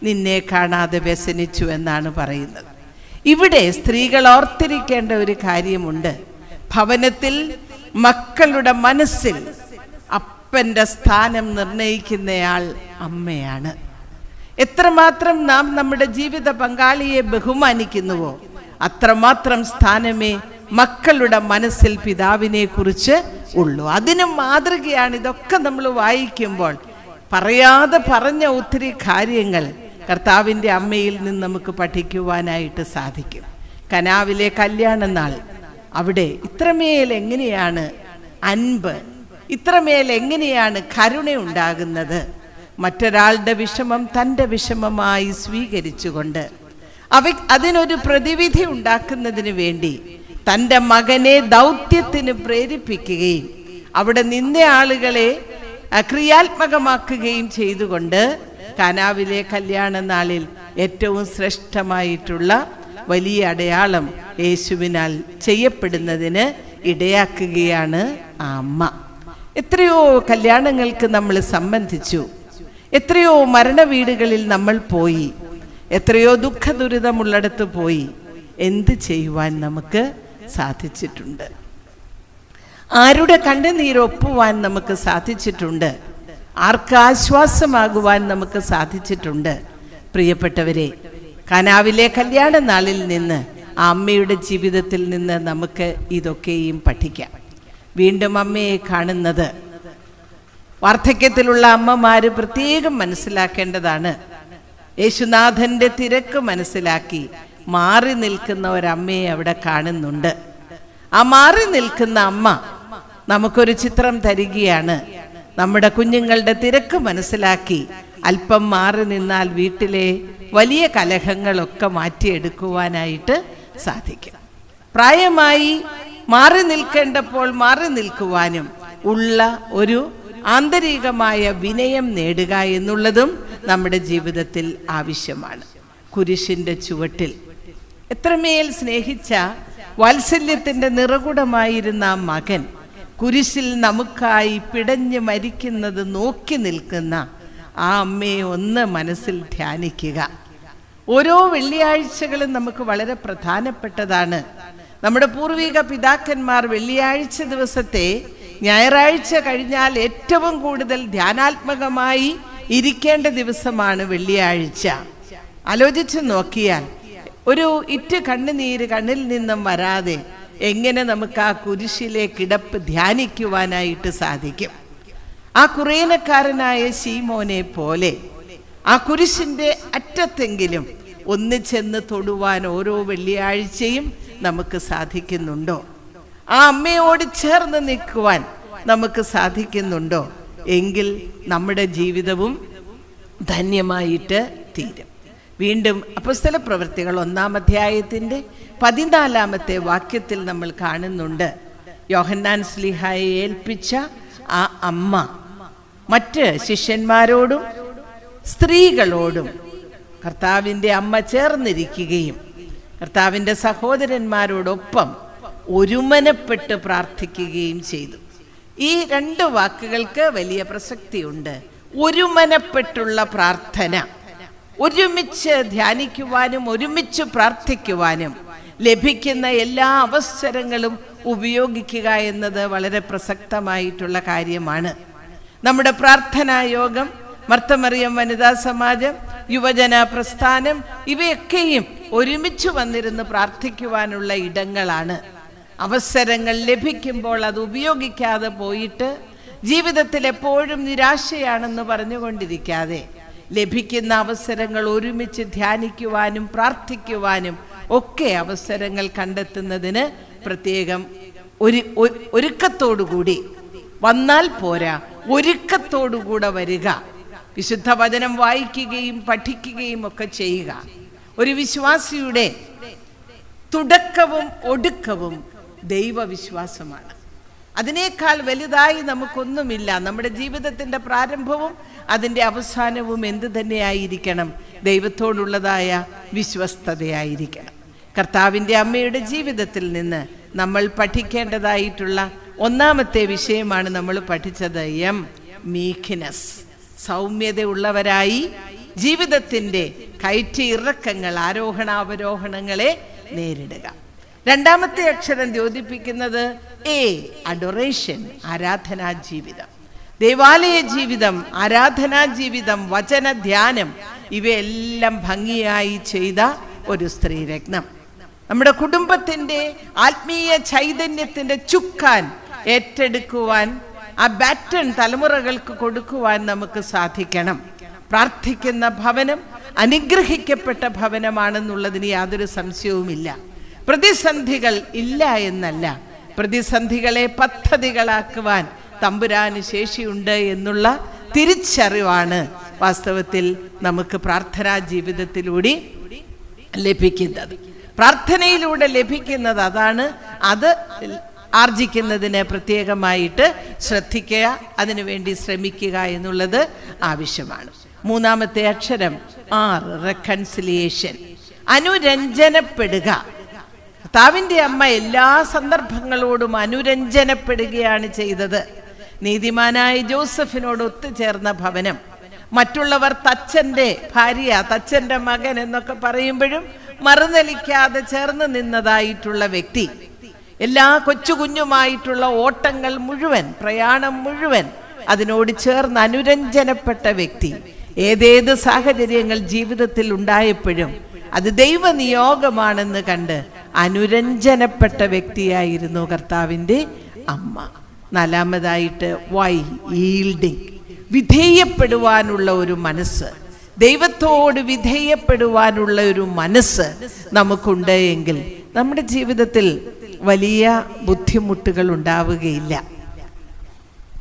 നിന്നെ കാണാതെ വ്യസനിച്ചു എന്നാണ് പറയുന്നത്. ഇവിടെ സ്ത്രീകൾ ഓർത്തിരിക്കേണ്ട ഒരു കാര്യമുണ്ട്. ഭവനത്തിൽ മക്കളുടെ മനസ്സിൽ അപ്പൻ്റെ സ്ഥാനം നിർണയിക്കുന്നയാൾ അമ്മയാണ്. എത്രമാത്രം നാം നമ്മുടെ ജീവിത പങ്കാളിയെ ബഹുമാനിക്കുന്നുവോ അത്രമാത്രം സ്ഥാനമേ മക്കളുടെ മനസ്സിൽ പിതാവിനെ കുറിച്ച് ഉള്ളൂ. അതിനും മാതൃകയാണ് ഇതൊക്കെ നമ്മൾ വായിക്കുമ്പോൾ. പറയാതെ പറഞ്ഞ ഒത്തിരി കാര്യങ്ങൾ കർത്താവിൻ്റെ അമ്മയിൽ നിന്ന് നമുക്ക് പഠിക്കുവാനായിട്ട് സാധിക്കും. കനാവിലെ കല്യാണ നാൾ, അവിടെ ഇത്രമേൽ എങ്ങനെയാണ് അൻപ്, ഇത്രമേൽ എങ്ങനെയാണ് കരുണ ഉണ്ടാകുന്നത്. മറ്റൊരാളുടെ വിഷമം തൻ്റെ വിഷമമായി സ്വീകരിച്ചുകൊണ്ട് അതിനൊരു പ്രതിവിധി ഉണ്ടാക്കുന്നതിന് വേണ്ടി തൻ്റെ മകനെ ദൗത്യത്തിന് പ്രേരിപ്പിക്കുകയും അവിടെ നിന്ന ആളുകളെ ക്രിയാത്മകമാക്കുകയും ചെയ്തുകൊണ്ട് കാനാവിലെ കല്യാണ നാളിൽ ഏറ്റവും ശ്രേഷ്ഠമായിട്ടുള്ള വലിയ അടയാളം യേശുവിനാൽ ചെയ്യപ്പെടുന്നതിന് ഇടയാക്കുകയാണ് ആ അമ്മ. എത്രയോ കല്യാണങ്ങൾക്ക് നമ്മൾ സംബന്ധിച്ചു, എത്രയോ മരണവീടുകളിൽ നമ്മൾ പോയി, എത്രയോ ദുഃഖ ദുരിതമുള്ളിടത്ത് പോയി. എന്ത് ചെയ്യുവാൻ നമുക്ക് സാധിച്ചിട്ടുണ്ട്? ആരുടെ കണ്ണുനീരൊപ്പുവാൻ നമുക്ക് സാധിച്ചിട്ടുണ്ട്? ആർക്ക് ആശ്വാസമാകുവാൻ നമുക്ക് സാധിച്ചിട്ടുണ്ട്? പ്രിയപ്പെട്ടവരെ, കാനാവിലെ കല്യാണ നാളിൽ നിന്ന്, ആ അമ്മയുടെ ജീവിതത്തിൽ നിന്ന് നമുക്ക് ഇതൊക്കെയും പഠിക്കാം. വീണ്ടും അമ്മയെ കാണുന്നത് വാർദ്ധക്യത്തിലുള്ള അമ്മമാര് പ്രത്യേകം മനസ്സിലാക്കേണ്ടതാണ്. യേശുനാഥന്റെ തിരക്ക് മനസ്സിലാക്കി മാറി നിൽക്കുന്ന ഒരമ്മയെ അവിടെ കാണുന്നുണ്ട്. ആ മാറി നിൽക്കുന്ന അമ്മ നമുക്കൊരു ചിത്രം തരികയാണ്. നമ്മുടെ കുഞ്ഞുങ്ങളുടെ തിരക്ക് മനസ്സിലാക്കി അല്പം മാറി നിന്നാൽ വീട്ടിലെ വലിയ കലഹങ്ങളൊക്കെ മാറ്റിയെടുക്കുവാനായിട്ട് സാധിക്കും. പ്രായമായി മാറി നിൽക്കേണ്ടപ്പോൾ മാറി നിൽക്കുവാനും ഉള്ള ഒരു ആന്തരികമായ വിനയം നേടുക എന്നുള്ളതും നമ്മുടെ ജീവിതത്തിൽ ആവശ്യമാണ്. കുരിശിന്റെ ചുവട്ടിൽ എത്രമേൽ സ്നേഹിച്ച വാത്സല്യത്തിന്റെ നിറകുടമായിരുന്ന ആ മകൻ കുരിശിൽ നമുക്കായി പിടഞ്ഞു മരിക്കുന്നത് നോക്കി നിൽക്കുന്ന ആ അമ്മയെ ഒന്ന് മനസ്സിൽ ധ്യാനിക്കുക. ഓരോ വെള്ളിയാഴ്ചകളും നമുക്ക് വളരെ പ്രധാനപ്പെട്ടതാണ്. നമ്മുടെ പൂർവിക പിതാക്കന്മാർ വെള്ളിയാഴ്ച ദിവസത്തെ ഞായറാഴ്ച കഴിഞ്ഞാൽ ഏറ്റവും കൂടുതൽ ധ്യാനാത്മകമായി ഇരിക്കേണ്ട ദിവസമാണ് വെള്ളിയാഴ്ച. ആലോചിച്ച് നോക്കിയാൽ ഒരു ഇറ്റ് കണ്ണുനീര് കണ്ണിൽ നിന്നും വരാതെ എങ്ങനെ നമുക്ക് ആ കുരിശിലെ കിടപ്പ് ധ്യാനിക്കുവാനായിട്ട് സാധിക്കും? ആ കുറേനക്കാരനായ ശീമോനെ പോലെ ആ കുരിശിന്റെ അറ്റത്തെങ്കിലും ഒന്ന് ചെന്ന് തൊടുവാൻ ഓരോ വെള്ളിയാഴ്ചയും നമുക്ക് സാധിക്കുന്നുണ്ടോ? ആ അമ്മയോട് ചേർന്ന് നിൽക്കുവാൻ നമുക്ക് സാധിക്കുന്നുണ്ടോ? എങ്കിൽ നമ്മുടെ ജീവിതവും ധന്യമായിട്ട് തീരും. വീണ്ടും അപ്പോസ്തല പ്രവൃത്തികൾ 1-ാം അധ്യായത്തിന്റെ 14-ാമത്തെ വാക്യത്തിൽ നമ്മൾ കാണുന്നുണ്ട്, യോഹന്നാൻ ശ്ലീഹായെ ഏൽപ്പിച്ച ആ അമ്മ മറ്റ് ശിഷ്യന്മാരോടും സ്ത്രീകളോടും കർത്താവിൻ്റെ അമ്മ ചേർന്നിരിക്കുകയും കർത്താവിൻ്റെ സഹോദരന്മാരോടൊപ്പം ഒരുമനപ്പെട്ട് പ്രാർത്ഥിക്കുകയും ചെയ്തു. ഈ 2 വാക്കുകൾക്ക് വലിയ പ്രസക്തിയുണ്ട്. ഒരുമനപ്പെട്ടുള്ള പ്രാർത്ഥന, ഒരുമിച്ച് ധ്യാനിക്കുവാനും ഒരുമിച്ച് പ്രാർത്ഥിക്കുവാനും ലഭിക്കുന്ന എല്ലാ അവസരങ്ങളും ഉപയോഗിക്കുക എന്നത് വളരെ പ്രസക്തമായിട്ടുള്ള കാര്യമാണ്. നമ്മുടെ പ്രാർത്ഥനാ യോഗം, മർത്തമറിയം വനിതാ സമാജം, യുവജന പ്രസ്ഥാനം, ഇവയൊക്കെയും ഒരുമിച്ച് വന്നിരുന്ന് പ്രാർത്ഥിക്കുവാനുള്ള ഇടങ്ങളാണ്. അവസരങ്ങൾ ലഭിക്കുമ്പോൾ അത് ഉപയോഗിക്കാതെ പോയിട്ട് ജീവിതത്തിൽ എപ്പോഴും നിരാശയാണെന്ന് പറഞ്ഞുകൊണ്ടിരിക്കാതെ ലഭിക്കുന്ന അവസരങ്ങൾ ഒരുമിച്ച് ധ്യാനിക്കുവാനും പ്രാർത്ഥിക്കുവാനും ഒക്കെ അവസരങ്ങൾ കണ്ടെത്തുന്നതിന് പ്രത്യേകം ഒരുക്കത്തോടുകൂടി വന്നാൽ പോരാ, ഒരുക്കത്തോടുകൂടെ വരിക. വിശുദ്ധ വചനം വായിക്കുകയും പഠിക്കുകയും ഒക്കെ ചെയ്യുക. ഒരു വിശ്വാസിയുടെ തുടക്കവും ഒടുക്കവും ദൈവവിശ്വാസമാണ്. അതിനേക്കാൾ വലുതായി നമുക്കൊന്നുമില്ല. നമ്മുടെ ജീവിതത്തിൻ്റെ പ്രാരംഭവും അതിൻ്റെ അവസാനവും എന്ത് തന്നെയായിരിക്കണം? ദൈവത്തോടുള്ളതായ വിശ്വസ്തതയായിരിക്കണം. കർത്താവിൻ്റെ അമ്മയുടെ ജീവിതത്തിൽ നിന്ന് നമ്മൾ പഠിക്കേണ്ടതായിട്ടുള്ള 1-ാമത്തെ വിഷയമാണ് നമ്മൾ പഠിച്ചത്. മീഖ്നെസ്, സൗമ്യതയുള്ളവരായി ജീവിതത്തിൻ്റെ കയറ്റി ഇറക്കങ്ങൾ, ആരോഹണാവരോഹണങ്ങളെ നേരിടുക. 2-ാമത്തെ അക്ഷരം ദ്യോതിപ്പിക്കുന്നത് അഡോറേഷൻ, ആരാധനാ ജീവിതം. ദേവാലയ ജീവിതം, ആരാധനാ ജീവിതം, വചന ധ്യാനം, ഇവയെല്ലാം ഭംഗിയായി ചെയ്ത ഒരു സ്ത്രീരത്നം. നമ്മുടെ കുടുംബത്തിൻ്റെ ആത്മീയ ചൈതന്യത്തിൻ്റെ ചുക്കാൻ ഏറ്റെടുക്കുവാൻ, ആ ബാറ്റൺ തലമുറകൾക്ക് കൊടുക്കുവാൻ നമുക്ക് സാധിക്കണം. പ്രാർത്ഥിക്കുന്ന ഭവനം അനുഗ്രഹിക്കപ്പെട്ട ഭവനമാണെന്നുള്ളതിന് യാതൊരു സംശയവുമില്ല. പ്രതിസന്ധികൾ ഇല്ല എന്നല്ല, പ്രതിസന്ധികളെ പദ്ധതികളാക്കുവാൻ തമ്പുരാന് ശേഷിയുണ്ട് എന്നുള്ള തിരിച്ചറിവാണ് വാസ്തവത്തിൽ നമുക്ക് പ്രാർത്ഥനാ ജീവിതത്തിലൂടെ ലഭിക്കുന്നത്. പ്രാർത്ഥനയിലൂടെ ലഭിക്കുന്നത് അതാണ്. അത് ആർജിക്കുന്നതിന് പ്രത്യേകമായിട്ട് ശ്രദ്ധിക്കുക, അതിനുവേണ്ടി ശ്രമിക്കുക എന്നുള്ളത് ആവശ്യമാണ്. മൂന്നാമത്തെ അക്ഷരം R, റെക്കൺസിലിയേഷൻ, അനുരഞ്ജനപ്പെടുക. കർത്താവിൻ്റെ അമ്മ എല്ലാ സന്ദർഭങ്ങളോടും അനുരഞ്ജനപ്പെടുകയാണ് ചെയ്തത്. നീതിമാനായ ജോസഫിനോട് ഒത്തുചേർന്ന ഭവനം, മറ്റുള്ളവർ തച്ചൻ്റെ ഭാര്യ, തച്ചൻ്റെ മകൻ എന്നൊക്കെ പറയുമ്പോഴും മറുതലിക്കാതെ ചേർന്ന് നിന്നതായിട്ടുള്ള വ്യക്തി, എല്ലാ കൊച്ചു കുഞ്ഞുമായിട്ടുള്ള ഓട്ടങ്ങൾ മുഴുവൻ, പ്രയാണം മുഴുവൻ അതിനോട് ചേർന്ന് അനുരഞ്ജനപ്പെട്ട വ്യക്തി. ഏതേത് സാഹചര്യങ്ങൾ ജീവിതത്തിൽ ഉണ്ടായപ്പോഴും അത് ദൈവനിയോഗമാണെന്ന് കണ്ട് അനുരഞ്ജനപ്പെട്ട വ്യക്തിയായിരുന്നു കർത്താവിൻ്റെ അമ്മ. നാലാമതായിട്ട് വൈ, ഈൽഡിങ്, വിധേയപ്പെടുവാനുള്ള ഒരു മനസ്സ്, ദൈവത്തോട് വിധേയപ്പെടുവാനുള്ള ഒരു മനസ്സ് നമുക്കുണ്ട് എങ്കിൽ നമ്മുടെ ജീവിതത്തിൽ വലിയ ബുദ്ധിമുട്ടുകൾ ഉണ്ടാവുകയില്ല.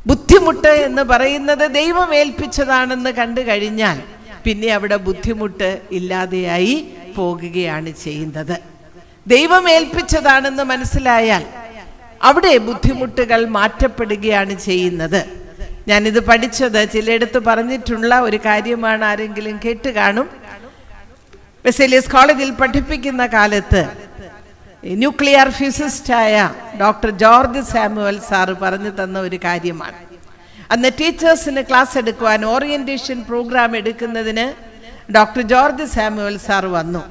ബുദ്ധിമുട്ട് എന്ന് പറയുന്നത് ദൈവം ഏൽപ്പിച്ചതാണെന്ന് കണ്ടു കഴിഞ്ഞാൽ പിന്നെ അവിടെ ബുദ്ധിമുട്ട് ഇല്ലാതെയായി പോകുകയാണ് ചെയ്യുന്നത്. ദൈവം ഏൽപ്പിച്ചതാണെന്ന് മനസ്സിലായാൽ അവിടെ ബുദ്ധിമുട്ടുകൾ മാറ്റപ്പെടുകയാണ് ചെയ്യുന്നത്. ഞാനിത് പഠിച്ചത് ചിലയിടത്ത് പറഞ്ഞിട്ടുള്ള ഒരു കാര്യമാണ്, ആരെങ്കിലും കേട്ട് കാണും. ബെസേലിയസ് കോളേജിൽ പഠിപ്പിക്കുന്ന കാലത്ത് ന്യൂക്ലിയർ ഫിസിസ്റ്റായ ഡോക്ടർ ജോർജ് സാമുവൽ സാറ് പറഞ്ഞു തന്ന ഒരു കാര്യമാണ്. അന്ന് ടീച്ചേഴ്സിന് ക്ലാസ് എടുക്കുവാൻ, ഓറിയന്റേഷൻ പ്രോഗ്രാം എടുക്കുന്നതിന് ഡോക്ടർ ജോർജ് സാമുവൽ സാർ വന്നു.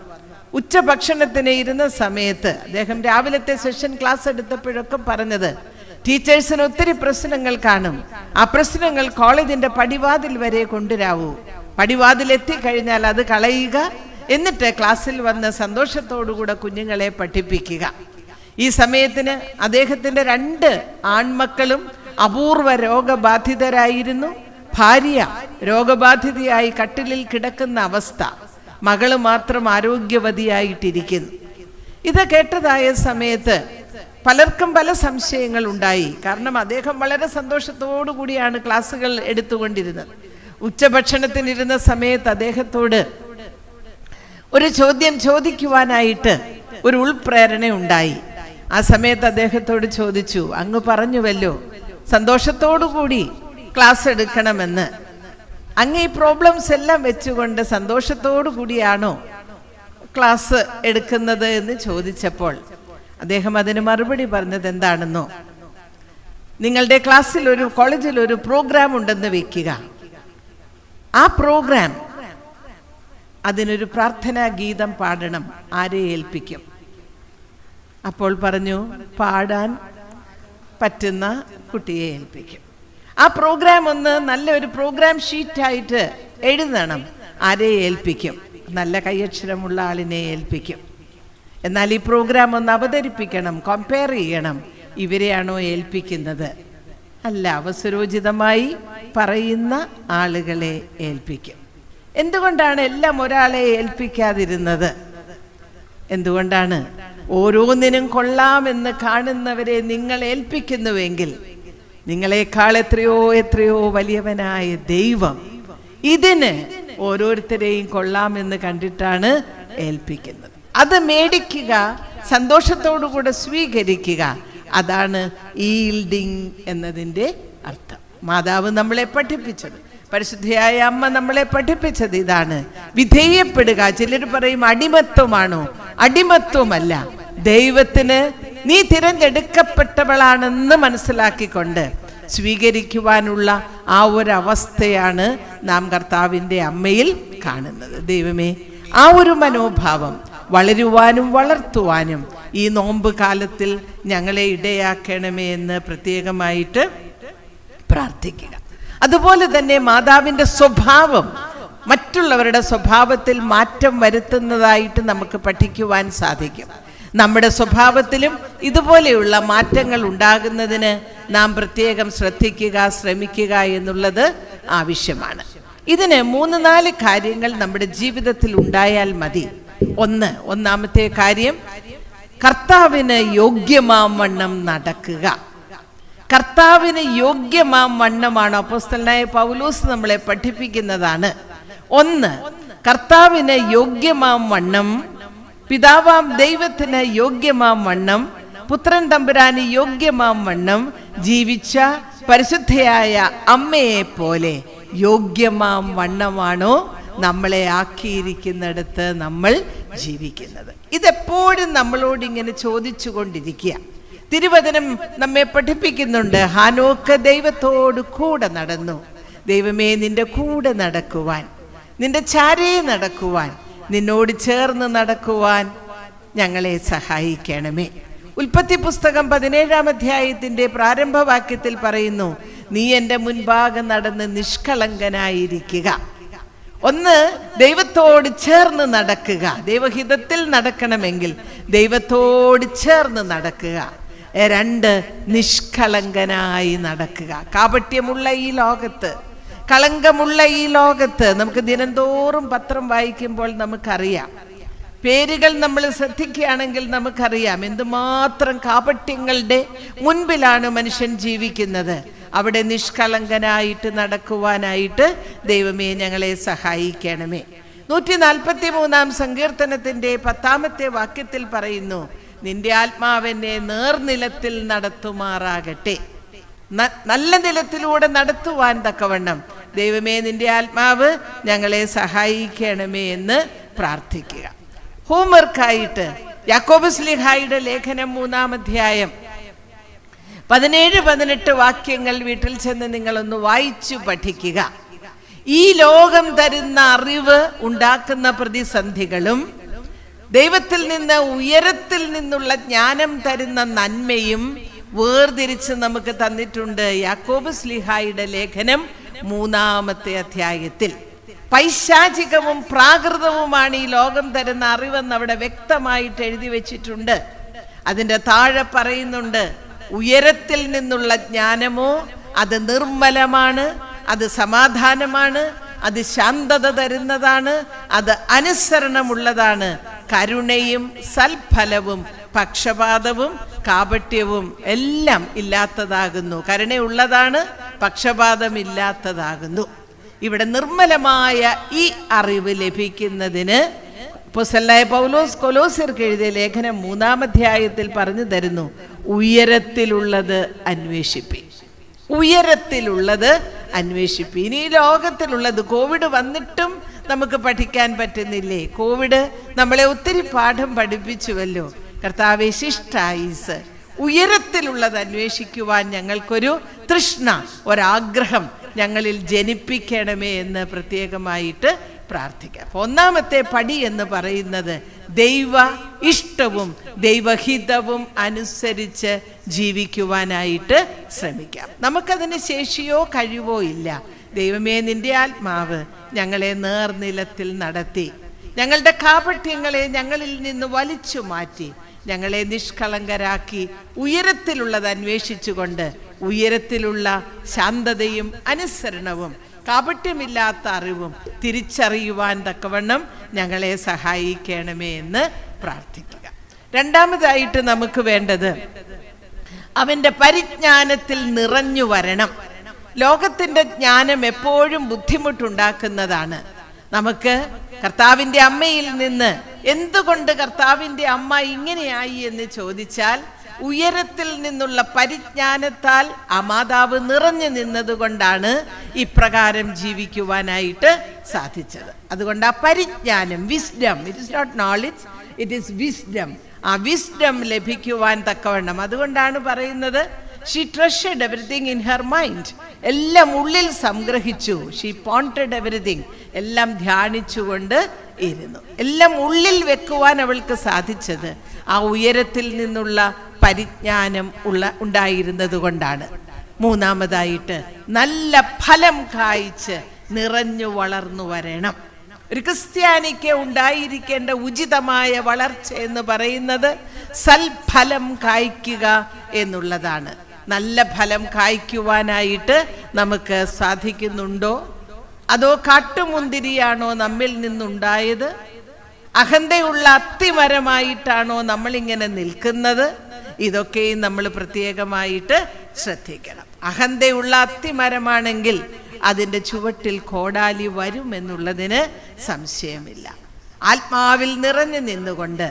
ഉച്ചഭക്ഷണത്തിന് ഇരുന്ന സമയത്ത് അദ്ദേഹം രാവിലത്തെ സെഷൻ ക്ലാസ് എടുത്തപ്പോഴൊക്കെ പറഞ്ഞത്, ടീച്ചേഴ്സിന് ഒത്തിരി പ്രശ്നങ്ങൾ കാണും, ആ പ്രശ്നങ്ങൾ കോളേജിന്റെ പടിവാതിൽ വരെ കൊണ്ടുവരാവൂ, പടിവാതിൽ എത്തിക്കഴിഞ്ഞാൽ അത് കളയുക, എന്നിട്ട് ക്ലാസ്സിൽ വന്ന് സന്തോഷത്തോടുകൂടെ കുഞ്ഞുങ്ങളെ പഠിപ്പിക്കുക. ഈ സമയത്തിന് അദ്ദേഹത്തിന്റെ 2 ആൺമക്കളും അപൂർവ രോഗബാധിതരായിരുന്നു. ഭാര്യ രോഗബാധിതയായി കട്ടിലിൽ കിടക്കുന്ന അവസ്ഥ, മകള് മാത്രം ആരോഗ്യവതിയായിട്ടിരിക്കുന്നു. ഇത് കേട്ടതായ സമയത്ത് പലർക്കും പല സംശയങ്ങൾ ഉണ്ടായി. കാരണം അദ്ദേഹം വളരെ സന്തോഷത്തോടു കൂടിയാണ് ക്ലാസ്സുകൾ എടുത്തുകൊണ്ടിരുന്നത്. ഉച്ചഭക്ഷണത്തിനിരുന്ന സമയത്ത് അദ്ദേഹത്തോട് ഒരു ചോദ്യം ചോദിക്കുവാനായിട്ട് ഒരു ഉൾപ്രേരണ ഉണ്ടായി. ആ സമയത്ത് അദ്ദേഹത്തോട് ചോദിച്ചു, അങ്ങ് പറഞ്ഞുവല്ലോ സന്തോഷത്തോടു കൂടി ക്ലാസ് എടുക്കണമെന്ന്, അങ്ങ് ഈ പ്രോബ്ലംസ് എല്ലാം വെച്ചുകൊണ്ട് സന്തോഷത്തോടു കൂടിയാണോ ക്ലാസ് എടുക്കുന്നത് എന്ന് ചോദിച്ചപ്പോൾ അദ്ദേഹം അതിന് മറുപടി പറഞ്ഞത് എന്താണെന്നോ, നിങ്ങളുടെ ക്ലാസ്സിൽ കോളേജിൽ ഒരു പ്രോഗ്രാം ഉണ്ടെന്ന് വെക്കുക, ആ പ്രോഗ്രാം അതിനൊരു പ്രാർത്ഥനാ ഗീതം പാടണം, ആരെ ഏൽപ്പിക്കും? അപ്പോൾ പറഞ്ഞു, പാടാൻ പറ്റുന്ന കുട്ടിയെ ഏൽപ്പിക്കും. ആ പ്രോഗ്രാം ഒന്ന് നല്ലൊരു പ്രോഗ്രാം ഷീറ്റായിട്ട് എഴുതണം, ആരെ ഏൽപ്പിക്കും? നല്ല കൈയക്ഷരമുള്ള ആളിനെ ഏൽപ്പിക്കും. എന്നാൽ ഈ പ്രോഗ്രാം ഒന്ന് അവതരിപ്പിക്കണം, കമ്പയർ ചെയ്യണം, ഇവരെയാണോ ഏൽപ്പിക്കുന്നത്? അല്ല, അവസരോചിതമായി പറയുന്ന ആളുകളെ ഏൽപ്പിക്കും. എന്തുകൊണ്ടാണ് എല്ലാം ഒരാളെ ഏൽപ്പിക്കാതിരുന്നത്? എന്തുകൊണ്ടാണ്? ഓരോന്നിനും കൊള്ളാമെന്ന് കാണുന്നവരെ നിങ്ങൾ ഏൽപ്പിക്കുന്നുവെങ്കിൽ നിങ്ങളെക്കാൾ എത്രയോ എത്രയോ വലിയവനായ ദൈവം ഇതിന് ഓരോരുത്തരെയും കൊള്ളാമെന്ന് കണ്ടിട്ടാണ് ഏൽപ്പിക്കുന്നത്. അത് മേടിക്കുക, സന്തോഷത്തോടുകൂടെ സ്വീകരിക്കുക, അതാണ് ഈൽഡിങ് എന്നതിൻ്റെ അർത്ഥം. മാതാവ് നമ്മളെ പഠിപ്പിച്ചത്, പരിശുദ്ധയായ അമ്മ നമ്മളെ പഠിപ്പിച്ചത് ഇതാണ്, വിധേയപ്പെടുക. ചിലർ പറയും അടിമത്വമാണോ? അടിമത്വമല്ല, ദൈവത്തിന് നീ തിരഞ്ഞെടുക്കപ്പെട്ടവളാണെന്ന് മനസ്സിലാക്കിക്കൊണ്ട് സ്വീകരിക്കുവാനുള്ള ആ ഒരവസ്ഥയാണ് നാം കർത്താവിൻ്റെ അമ്മയിൽ കാണുന്നത്. ദൈവമേ, ആ ഒരു മനോഭാവം വളരുവാനും വളർത്തുവാനും ഈ നോമ്പ് കാലത്തിൽ ഞങ്ങളെ ഇടയാക്കണമേ എന്ന് പ്രത്യേകമായിട്ട് പ്രാർത്ഥിക്കുക. അതുപോലെ തന്നെ മാതാവിൻ്റെ സ്വഭാവം മറ്റുള്ളവരുടെ സ്വഭാവത്തിൽ മാറ്റം വരുത്തുന്നതായിട്ട് നമുക്ക് പഠിക്കുവാൻ സാധിക്കും. നമ്മുടെ സ്വഭാവത്തിലും ഇതുപോലെയുള്ള മാറ്റങ്ങൾ ഉണ്ടാകുന്നതിന് നാം പ്രത്യേകം ശ്രദ്ധിക്കുക, ശ്രമിക്കുക എന്നുള്ളത് ആവശ്യമാണ്. ഇതിന് 3-4 കാര്യങ്ങൾ നമ്മുടെ ജീവിതത്തിൽ ഉണ്ടായാൽ മതി. ഒന്നാമത്തെ കാര്യം, കർത്താവിന് യോഗ്യമാം വണ്ണം നടക്കുക. കർത്താവിന് യോഗ്യമാം വണ്ണമാണ് അപ്പോസ്തലനായ പൗലോസ് നമ്മളെ പഠിപ്പിക്കുന്നതാണ്. കർത്താവിന് യോഗ്യമാം വണ്ണം, പിതാവാം ദൈവത്തിന് യോഗ്യമാം വണ്ണം, പുത്രൻ തമ്പുരാന് യോഗ്യമാം വണ്ണം ജീവിച്ച പരിശുദ്ധയായ അമ്മയെ പോലെ യോഗ്യമാം വണ്ണമാണോ നമ്മളെ ആക്കിയിരിക്കുന്നിടത്ത് നമ്മൾ ജീവിക്കുന്നത്? ഇതെപ്പോഴും നമ്മളോട് ഇങ്ങനെ ചോദിച്ചു കൊണ്ടിരിക്കുക. തിരുവചനം നമ്മെ പഠിപ്പിക്കുന്നുണ്ട്, ഹാനോക്ക് ദൈവത്തോട് കൂടെ നടന്നു. ദൈവമേ, നിന്റെ കൂടെ നടക്കുവാൻ, നിന്റെ ചാരേ നടക്കുവാൻ, നിന്നോട് ചേർന്ന് നടക്കുവാൻ ഞങ്ങളെ സഹായിക്കണമേ. ഉൽപ്പത്തി പുസ്തകം 17-ാം അധ്യായത്തിന്റെ പ്രാരംഭവാക്യത്തിൽ പറയുന്നു, നീ എൻ്റെ മുൻപാകെ നടന്ന് നിഷ്കളങ്കനായിരിക്കുക. ഒന്ന്, ദൈവത്തോട് ചേർന്ന് നടക്കുക. ദൈവഹിതത്തിൽ നടക്കണമെങ്കിൽ ദൈവത്തോട് ചേർന്ന് നടക്കുക. രണ്ട്, നിഷ്കളങ്കനായി നടക്കുക. കാപട്യമുള്ള ഈ ലോകത്ത്, കളങ്കമുള്ള ഈ ലോകത്ത് നമുക്ക് ദിനംതോറും പത്രം വായിക്കുമ്പോൾ നമുക്കറിയാം, പേരുകൾ നമ്മൾ ശ്രദ്ധിക്കുകയാണെങ്കിൽ നമുക്കറിയാം എന്തുമാത്രം കാപട്യങ്ങളുടെ മുൻപിലാണ് മനുഷ്യൻ ജീവിക്കുന്നത്. അവിടെ നിഷ്കളങ്കനായിട്ട് നടക്കുവാനായിട്ട് ദൈവമേ ഞങ്ങളെ സഹായിക്കണമേ. 143-ാം സങ്കീർത്തനത്തിന്റെ 10-ാമത്തെ വാക്യത്തിൽ പറയുന്നു, നിന്റെ ആത്മാവെന്നെ നേർനിലത്തിൽ നടത്തുമാറാകട്ടെ. നല്ല നിലത്തിലൂടെ നടത്തുവാൻ തക്കവണ്ണം ദൈവമേ നിന്റെ ആത്മാവ് ഞങ്ങളെ സഹായിക്കണമേ എന്ന് പ്രാർത്ഥിക്കുക. ഹോംവർക്കായിട്ട് യാക്കോബ് ശ്ലീഹായുടെ ലേഖനം 3-ാം അധ്യായം 17-18 വാക്യങ്ങൾ വീട്ടിൽ ചെന്ന് നിങ്ങളൊന്ന് വായിച്ചു പഠിക്കുക. ഈ ലോകം തരുന്ന അറിവ് ഉണ്ടാക്കുന്ന പ്രതിസന്ധികളും ദൈവത്തിൽ നിന്ന്, ഉയരത്തിൽ നിന്നുള്ള ജ്ഞാനം തരുന്ന നന്മയും വേർതിരിച്ച് നമുക്ക് തന്നിട്ടുണ്ട് യാക്കോബ് ശ്ലീഹായുടെ ലേഖനം 3-ാമത്തെ അധ്യായത്തിൽ. പൈശാചികവും പ്രാകൃതവുമാണ് ഈ ലോകം തരുന്ന അറിവെന്ന് അവിടെ വ്യക്തമായിട്ട് എഴുതി വെച്ചിട്ടുണ്ട്. അതിൻ്റെ താഴെ പറയുന്നുണ്ട്, ഉയരത്തിൽ നിന്നുള്ള ജ്ഞാനമോ അത് നിർമ്മലമാണ്, അത് സമാധാനമാണ്, അത് ശാന്തത തരുന്നതാണ്, അത് അനുസരണമുള്ളതാണ്, കരുണയും സൽഫലവും പക്ഷപാതവും കാപട്യവും എല്ലാം ഇല്ലാത്തതാകുന്നു. കരുണയുള്ളതാണ്, പക്ഷപാതമില്ലാത്തതാകുന്നു. ഇവിടെ നിർമ്മലമായ ഈ അറിവ് ലഭിക്കുന്നതിന് അപ്പോസ്തലനായ പൗലോസ് കൊലോസ്യർക്ക് എഴുതിയ ലേഖനം 3-ാം അധ്യായത്തിൽ പറഞ്ഞു തരുന്നു, ഉയരത്തിലുള്ളത് അന്വേഷിപ്പി, ഉയരത്തിലുള്ളത് അന്വേഷിപ്പി. ഇനി ഈ ലോകത്തിലുള്ളത്, കോവിഡ് വന്നിട്ടും നമുക്ക് പഠിക്കാൻ പറ്റുന്നില്ലേ? കോവിഡ് നമ്മളെ ഒത്തിരി പാഠം പഠിപ്പിച്ചുവല്ലോ. കർത്താവേ, ശിഷ്ടായുസ്, ഉയരത്തിലുള്ളത് അന്വേഷിക്കുവാൻ ഞങ്ങൾക്കൊരു തൃഷ്ണ, ഒരാഗ്രഹം ഞങ്ങളിൽ ജനിപ്പിക്കണമേ എന്ന് പ്രത്യേകമായിട്ട് പ്രാർത്ഥിക്കാം. അപ്പോൾ 1-ാമത്തെ പടി എന്ന് പറയുന്നത് ദൈവ ഇഷ്ടവും ദൈവഹിതവും അനുസരിച്ച് ജീവിക്കുവാനായിട്ട് ശ്രമിക്കാം. നമുക്കതിന് ശേഷിയോ കഴിവോ ഇല്ല. ദൈവമേ നിന്റെ ആത്മാവ് ഞങ്ങളെ നേർനിലത്തിൽ നടത്തി, ഞങ്ങളുടെ കാപട്യങ്ങളെ ഞങ്ങളിൽ നിന്ന് വലിച്ചു മാറ്റി, ഞങ്ങളെ നിഷ്കളങ്കരാക്കി ഉയരത്തിലുള്ളത് അന്വേഷിച്ചുകൊണ്ട് ഉയരത്തിലുള്ള ശാന്തതയും അനുസരണവും കാപട്യമില്ലാത്ത അറിവും തിരിച്ചറിയുവാൻ തക്കവണ്ണം ഞങ്ങളെ സഹായിക്കണമേ എന്ന് പ്രാർത്ഥിക്കുക. രണ്ടാമതായിട്ട് നമുക്ക് വേണ്ടത് അവൻ്റെ പരിജ്ഞാനത്തിൽ നിറഞ്ഞു വരണം. ലോകത്തിൻ്റെ ജ്ഞാനം എപ്പോഴും ബുദ്ധിമുട്ടുണ്ടാക്കുന്നതാണ്. നമുക്ക് കർത്താവിൻ്റെ അമ്മയിൽ നിന്ന് എന്തുകൊണ്ട് കർത്താവിൻ്റെ അമ്മ ഇങ്ങനെയായി എന്ന് ചോദിച്ചാൽ, ഉയരത്തിൽ നിന്നുള്ള പരിജ്ഞാനത്താൽ ആ മാതാവ് നിറഞ്ഞു നിന്നതുകൊണ്ടാണ് ഇപ്രകാരം ജീവിക്കുവാനായിട്ട് സാധിച്ചത്. അതുകൊണ്ട് ആ പരിജ്ഞാനം, wisdom, it is not knowledge, it is wisdom, ആ വിസ്ഡം ലഭിക്കുവാൻ തക്കവണ്ണം, അതുകൊണ്ടാണ് പറയുന്നത് she treasured everything in her mind, എല്ലാം ഉള്ളിൽ സംഗ്രഹിച്ചു. ഷീ പോണ്ടഡ് എവറിത്തിങ്, എല്ലാം ധ്യാനിച്ചുകൊണ്ട് ഇരുന്നു. എല്ലാം ഉള്ളിൽ വെക്കുവാൻ അവൾക്ക് സാധിച്ചത് ആ ഉയരത്തിൽ നിന്നുള്ള പരിജ്ഞാനം ഉണ്ടായിരുന്നത് കൊണ്ടാണ്. മൂന്നാമതായിട്ട് നല്ല ഫലം കായ്ച്ച് നിറഞ്ഞു വളർന്നു വരണം. ഒരു ക്രിസ്ത്യാനിക്ക് ഉണ്ടായിരിക്കേണ്ട ഉചിതമായ വളർച്ച എന്ന് പറയുന്നത് സൽഫലം കായ്ക്കുക എന്നുള്ളതാണ്. നല്ല ഫലം കായ്ക്കുവാനായിട്ട് നമുക്ക് സാധിക്കുന്നുണ്ടോ? അതോ കാട്ടുമുന്തിരിയാണോ നമ്മിൽ നിന്നുണ്ടായത്? അഹന്തയുള്ള അത്തിമരമായിട്ടാണോ നമ്മളിങ്ങനെ നിൽക്കുന്നത്? ഇതൊക്കെയും നമ്മൾ പ്രത്യേകമായിട്ട് ശ്രദ്ധിക്കണം. അഹന്തയുള്ള അത്തിമരമാണെങ്കിൽ അതിൻ്റെ ചുവട്ടിൽ കോടാലി വരും എന്നുള്ളതിന് സംശയമില്ല. ആത്മാവിൽ നിറഞ്ഞു നിന്നുകൊണ്ട്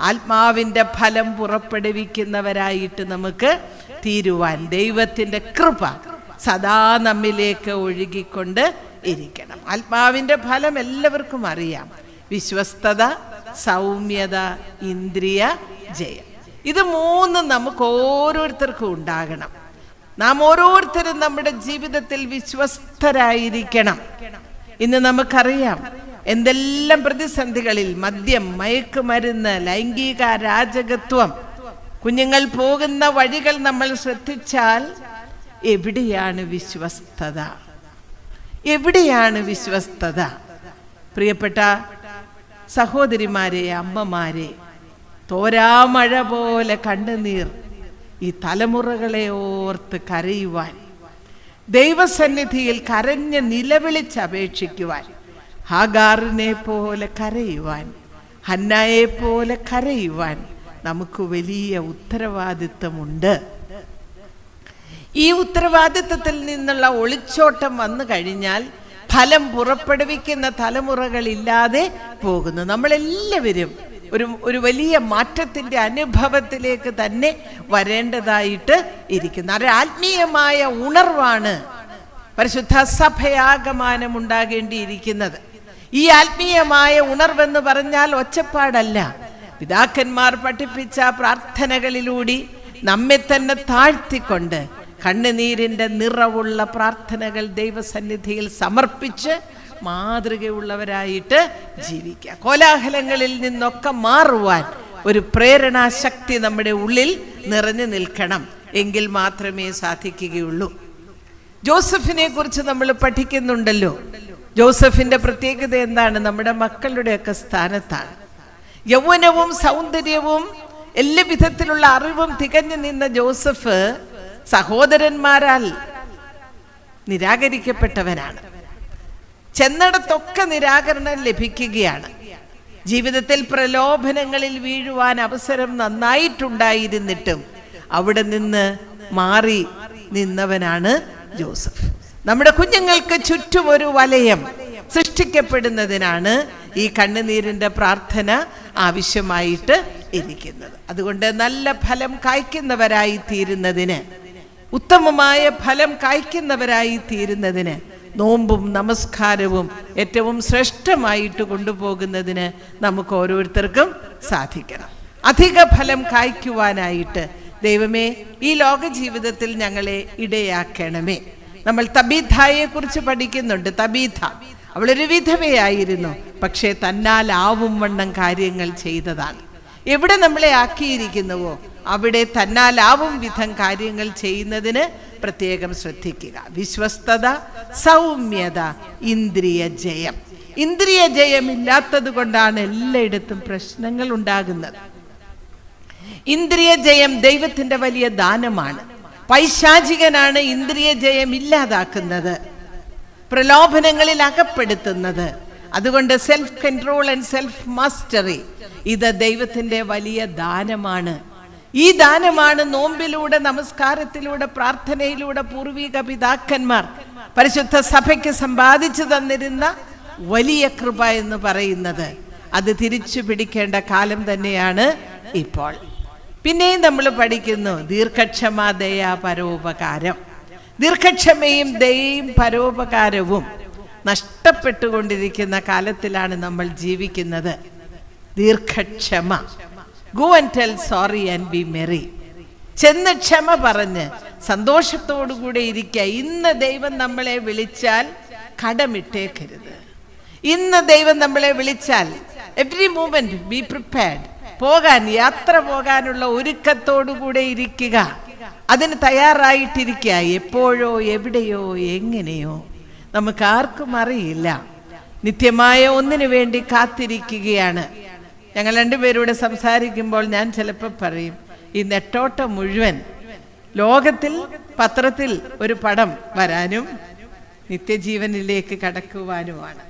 ആത്മാവിൻ്റെ ഫലം പുറപ്പെടുവിക്കുന്നവരായിട്ട് നമുക്ക് തീരുവാൻ ദൈവത്തിൻ്റെ കൃപ സദാ നമ്മിലേക്ക് ഒഴുകിക്കൊണ്ട് ഇരിക്കണം. ആത്മാവിൻ്റെ ഫലം എല്ലാവർക്കും അറിയാം. വിശ്വസ്തത, സൗമ്യത, ഇന്ദ്രിയ ജയം. ഇത് മൂന്നും നമുക്ക് ഓരോരുത്തർക്കും ഉണ്ടാകണം. നാം ഓരോരുത്തരും നമ്മുടെ ജീവിതത്തിൽ വിശ്വസ്തരായിരിക്കണം. ഇന്ന് നമുക്കറിയാം എന്തെല്ലാം പ്രതിസന്ധികളിൽ മദ്യം, മയക്കുമരുന്ന്, ലൈംഗിക അരാജകത്വം, കുഞ്ഞുങ്ങൾ പോകുന്ന വഴികൾ നമ്മൾ ശ്രദ്ധിച്ചാൽ എവിടെയാണ് വിശ്വസ്തത? എവിടെയാണ് വിശ്വസ്തത? പ്രിയപ്പെട്ട സഹോദരിമാരെ, അമ്മമാരെ, തോരാമഴ പോലെ കണ്ണുനീർ ഈ തലമുറകളെ ഓർത്ത് കരയുവാൻ, ദൈവസന്നിധിയിൽ കരഞ്ഞ് നിലവിളിച്ചപേക്ഷിക്കുവാൻ, ഹാഗാറിനെ പോലെ കരയുവാൻ, ഹന്നായെ പോലെ കരയുവാൻ നമുക്ക് വലിയ ഉത്തരവാദിത്വമുണ്ട്. ഈ ഉത്തരവാദിത്വത്തിൽ നിന്നുള്ള ഒളിച്ചോട്ടം വന്നു കഴിഞ്ഞാൽ ഫലം പുറപ്പെടുവിക്കുന്ന തലമുറകളില്ലാതെ പോകുന്നു. നമ്മളെല്ലാവരും ഒരു വലിയ മാറ്റത്തിൻ്റെ അനുഭവത്തിലേക്ക് തന്നെ വരേണ്ടതായിട്ട് ഇരിക്കുന്നു. ഒരു ആത്മീയമായ ഉണർവാണ് പരിശുദ്ധ സഭയാഗമാനം ഉണ്ടാകേണ്ടിയിരിക്കുന്നത്. ഈ ആത്മീയമായ ഉണർവെന്ന് പറഞ്ഞാൽ ഒച്ചപ്പാടല്ല. പിതാക്കന്മാർ പഠിപ്പിച്ച പ്രാർത്ഥനകളിലൂടെ നമ്മെ തന്നെ താഴ്ത്തിക്കൊണ്ട് കണ്ണുനീരിൻ്റെ നിറവുള്ള പ്രാർത്ഥനകൾ ദൈവസന്നിധിയിൽ സമർപ്പിച്ച് മാതൃകയുള്ളവരായിട്ട് ജീവിക്കുക. കോലാഹലങ്ങളിൽ നിന്നൊക്കെ മാറുവാൻ ഒരു പ്രേരണാശക്തി നമ്മുടെ ഉള്ളിൽ നിറഞ്ഞു നിൽക്കണം. എങ്കിൽ മാത്രമേ സാധിക്കുകയുള്ളൂ. ജോസഫിനെ കുറിച്ച് നമ്മൾ പഠിക്കുന്നുണ്ടല്ലോ. ജോസഫിന്റെ പ്രത്യേകത എന്താണ്? നമ്മുടെ മക്കളുടെയൊക്കെ സ്ഥാനത്താണ്. യൗവനവും സൗന്ദര്യവും എല്ലാ വിധത്തിലുള്ള അറിവും തികഞ്ഞു നിന്ന ജോസഫ് സഹോദരന്മാരാൽ നിരാകരിക്കപ്പെട്ടവനാണ്. ചെന്നിടത്തൊക്കെ നിരാകരണം ലഭിക്കുകയാണ്. ജീവിതത്തിൽ പ്രലോഭനങ്ങളിൽ വീഴുവാൻ അവസരം നന്നായിട്ടുണ്ടായിരുന്നിട്ടും അവിടെ നിന്ന് മാറി നിന്നവനാണ് ജോസഫ്. നമ്മുടെ കുഞ്ഞുങ്ങൾക്ക് ചുറ്റും ഒരു വലയം സൃഷ്ടിക്കപ്പെടുന്നതിനാണ് ഈ കണ്ണുനീരിൻ്റെ പ്രാർത്ഥന ആവശ്യമായിട്ട് ഇരിക്കുന്നത്. അതുകൊണ്ട് നല്ല ഫലം കായ്ക്കുന്നവരായി തീരുന്നതിന്, ഉത്തമമായ ഫലം കായ്ക്കുന്നവരായി തീരുന്നതിന് നോമ്പും നമസ്കാരവും ഏറ്റവും ശ്രേഷ്ഠമായിട്ട് കൊണ്ടുപോകുന്നതിന് നമുക്ക് ഓരോരുത്തർക്കും സാധിക്കണം. അധിക ഫലം കായ്ക്കുവാനായിട്ട് ദൈവമേ ഈ ലോക ജീവിതത്തിൽ ഞങ്ങളെ ഇടയാക്കണമേ. നമ്മൾ തബീഥയെ കുറിച്ച് പഠിക്കുന്നുണ്ട്. തബീഥ അവളൊരു വിധവയായിരുന്നു, പക്ഷേ തന്നാലാവും വണ്ണം കാര്യങ്ങൾ ചെയ്തതാണ്. എവിടെ നമ്മളെ ആക്കിയിരിക്കുന്നുവോ അവിടെ തന്നാലാവും വിധം കാര്യങ്ങൾ ചെയ്യുന്നതിന് പ്രത്യേകം ശ്രദ്ധിക്കുക. വിശ്വസ്തത, സൗമ്യത, ഇന്ദ്രിയ ജയം. ഇന്ദ്രിയ ജയമില്ലാത്തത് കൊണ്ടാണ് എല്ലായിടത്തും പ്രശ്നങ്ങൾ ഉണ്ടാകുന്നത്. ഇന്ദ്രിയ ജയം ദൈവത്തിന്റെ വലിയ ദാനമാണ്. പൈശാചികനാണ് ഇന്ദ്രിയ ജയം ഇല്ലാതാക്കുന്നത്, പ്രലോഭനങ്ങളിൽ അകപ്പെടുത്തുന്നത്. അതുകൊണ്ട് self control and self mastery ഇത് ദൈവത്തിന്റെ വലിയ ദാനമാണ്. ഈ ദാനമാണ് നോമ്പിലൂടെ, നമസ്കാരത്തിലൂടെ, പ്രാർത്ഥനയിലൂടെ പൂർവിക പിതാക്കന്മാർ പരിശുദ്ധ സഭയ്ക്ക് സമ്പാദിച്ചു തന്നിരുന്ന വലിയ കൃപ എന്ന് പറയുന്നത്. അത് തിരിച്ചു പിടിക്കേണ്ട കാലം തന്നെയാണ് ഇപ്പോൾ. പിന്നെയും നമ്മൾ പഠിക്കുന്നു ദീർഘക്ഷമ, ദയ, പരോപകാരം. ദീർഘക്ഷമയും ദയയും പരോപകാരവും നഷ്ടപ്പെട്ടുകൊണ്ടിരിക്കുന്ന കാലത്തിലാണ് നമ്മൾ ജീവിക്കുന്നത്. ദീർഘക്ഷമ, go and tell sorry and be merry. ചെന്ന് ക്ഷമ പറഞ്ഞ് സന്തോഷത്തോടുകൂടെ ഇരിക്കുക. ഇന്ന് ദൈവം നമ്മളെ വിളിച്ചാൽ കടമിട്ടേക്കരുത്. ഇന്ന് ദൈവം നമ്മളെ വിളിച്ചാൽ എവറി മൂമെന്റ് ബി പ്രിപ്പയർഡ്. പോകാൻ, യാത്ര പോകാനുള്ള ഒരുക്കത്തോടുകൂടെ ഇരിക്കുക. അതിന് തയ്യാറായിട്ടിരിക്കുക. എപ്പോഴോ, എവിടെയോ, എങ്ങനെയോ നമുക്ക് ആർക്കും അറിയില്ല. നിത്യമായ ഒന്നിനു വേണ്ടി കാത്തിരിക്കുകയാണ്. ഞങ്ങൾ രണ്ടുപേരൂടെ സംസാരിക്കുമ്പോൾ ഞാൻ ചിലപ്പോൾ പറയും, ഈ നെട്ടോട്ടം മുഴുവൻ ലോകത്തിൽ പത്രത്തിൽ ഒരു പടം വരാനും നിത്യജീവനിലേക്ക് കടക്കുവാനുമാണ്.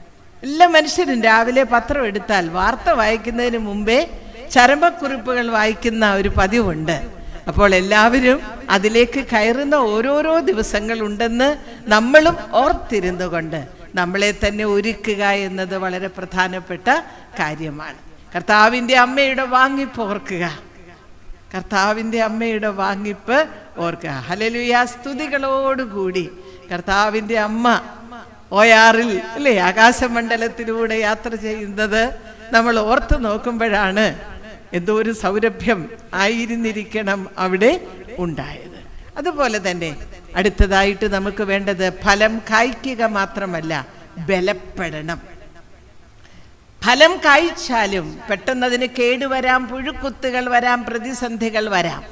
എല്ലാ മനുഷ്യരും രാവിലെ പത്രം എടുത്താൽ വാർത്ത വായിക്കുന്നതിന് മുമ്പേ ചരമക്കുറിപ്പുകൾ വായിക്കുന്ന ഒരു പതിവുണ്ട്. അപ്പോൾ എല്ലാവരും അതിലേക്ക് കയറുന്ന ഓരോരോ ദിവസങ്ങളുണ്ടെന്ന് നമ്മളും ഓർത്തിരുന്നു കൊണ്ട് നമ്മളെ തന്നെ ഒരുക്കുക എന്നത് വളരെ പ്രധാനപ്പെട്ട കാര്യമാണ്. കർത്താവിൻ്റെ അമ്മയുടെ വാങ്ങിപ്പ് ഓർക്കുക. കർത്താവിൻ്റെ അമ്മയുടെ വാങ്ങിപ്പ് ഓർക്കുക. ഹല്ലേലൂയ, സ്തുതികളോടുകൂടി കർത്താവിൻ്റെ അമ്മ ഓയാറിൽ അല്ലേ ആകാശമണ്ഡലത്തിലൂടെ യാത്ര ചെയ്യുന്നത് നമ്മൾ ഓർത്ത് നോക്കുമ്പോഴാണ് എന്തോ ഒരു സൗരഭ്യം ആയിരുന്നിരിക്കണം അവിടെ ഉണ്ടായത്. അതുപോലെ തന്നെ അടുത്തതായിട്ട് നമുക്ക് വേണ്ടത് ഫലം കായ്ക്കുക മാത്രമല്ല, ബലപ്പെടണം. ഫലം കായ്ച്ചാലും പെട്ടെന്ന് അതിന് കേടുവരാം, പുഴുക്കുത്തുകൾ വരാം, പ്രതിസന്ധികൾ വരാം.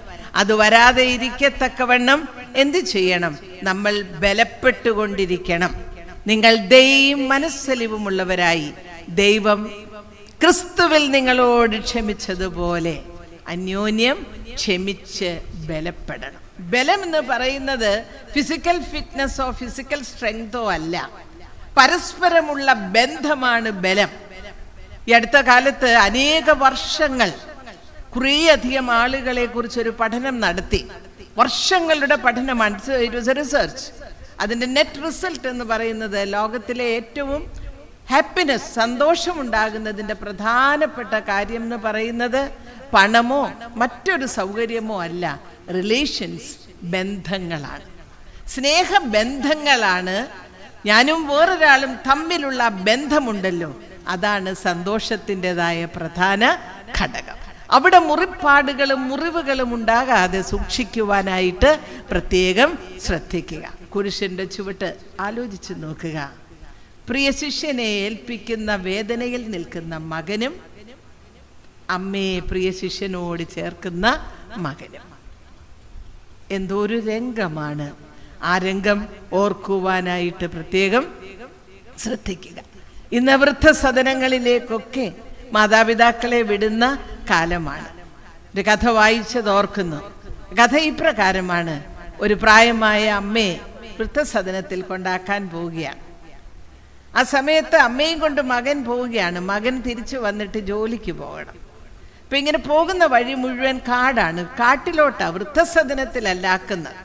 അത് വരാതെ ഇരിക്കത്തക്കവണ്ണം എന്ത് ചെയ്യണം? നമ്മൾ ബലപ്പെട്ടുകൊണ്ടിരിക്കണം. നിങ്ങൾ ദൈവം മനസ്സലിവുമുള്ളവരായി ദൈവം ക്രിസ്തുവിൽ നിങ്ങളോട് ക്ഷമിച്ചതുപോലെ അന്യോന്യം ക്ഷമിച്ച് ബലപ്പെടണം. ബലം എന്ന് പറയുന്നത് ഫിസിക്കൽ ഫിറ്റ്നസ്സോ ഫിസിക്കൽ സ്ട്രെങ്തോ അല്ല, പരസ്പരമുള്ള ബന്ധമാണ് ബലം. ഈ അടുത്ത കാലത്ത് അനേക വർഷങ്ങൾ കുറേയധികം ആളുകളെ കുറിച്ചൊരു പഠനം നടത്തി. വർഷങ്ങളുടെ പഠനമാണ്. It was A research. അതിൻ്റെ നെറ്റ് റിസൾട്ട് എന്ന് പറയുന്നത് ലോകത്തിലെ ഏറ്റവും ഹാപ്പിനെസ്, സന്തോഷമുണ്ടാകുന്നതിൻ്റെ പ്രധാനപ്പെട്ട കാര്യം എന്ന് പറയുന്നത് പണമോ മറ്റൊരു സൗകര്യമോ അല്ല, റിലേഷൻസ്, ബന്ധങ്ങളാണ്, സ്നേഹബന്ധങ്ങളാണ്. ഞാനും വേറൊരാളും തമ്മിലുള്ള ബന്ധമുണ്ടല്ലോ, അതാണ് സന്തോഷത്തിൻ്റെതായ പ്രധാന ഘടകം. അവിടെ മുറിപ്പാടുകളും മുറിവുകളും ഉണ്ടാകാതെ സൂക്ഷിക്കുവാനായിട്ട് പ്രത്യേകം ശ്രദ്ധിക്കുക. കുരിശിൻ്റെ ചുവട്ട് ആലോചിച്ച് നോക്കുക. പ്രിയ ശിഷ്യനെ ഏൽപ്പിക്കുന്ന വേദനയിൽ നിൽക്കുന്ന മകനും അമ്മയെ പ്രിയ ശിഷ്യനോട് ചേർക്കുന്ന മകനും. എന്തോ ഒരു രംഗമാണ്. ആ രംഗം ഓർക്കുവാനായിട്ട് പ്രത്യേകം ശ്രദ്ധിക്കുക. ഇന്ന് വൃദ്ധസദനങ്ങളിലേക്കൊക്കെ മാതാപിതാക്കളെ വിടുന്ന കാലമാണ്. ഒരു കഥ വായിച്ചത് ഓർക്കുന്നു. കഥ ഇപ്രകാരമാണ്. ഒരു പ്രായമായ അമ്മയെ വൃദ്ധസദനത്തിൽ കൊണ്ടാക്കാൻ പോവുകയാണ്. ആ സമയത്ത് അമ്മയും കൊണ്ട് മകൻ പോവുകയാണ്. മകൻ തിരിച്ചു വന്നിട്ട് ജോലിക്ക് പോകണം. അപ്പം ഇങ്ങനെ പോകുന്ന വഴി മുഴുവൻ കാടാണ്. കാട്ടിലോട്ടാണ്, വൃദ്ധസദനത്തിലല്ലാക്കുന്നത്.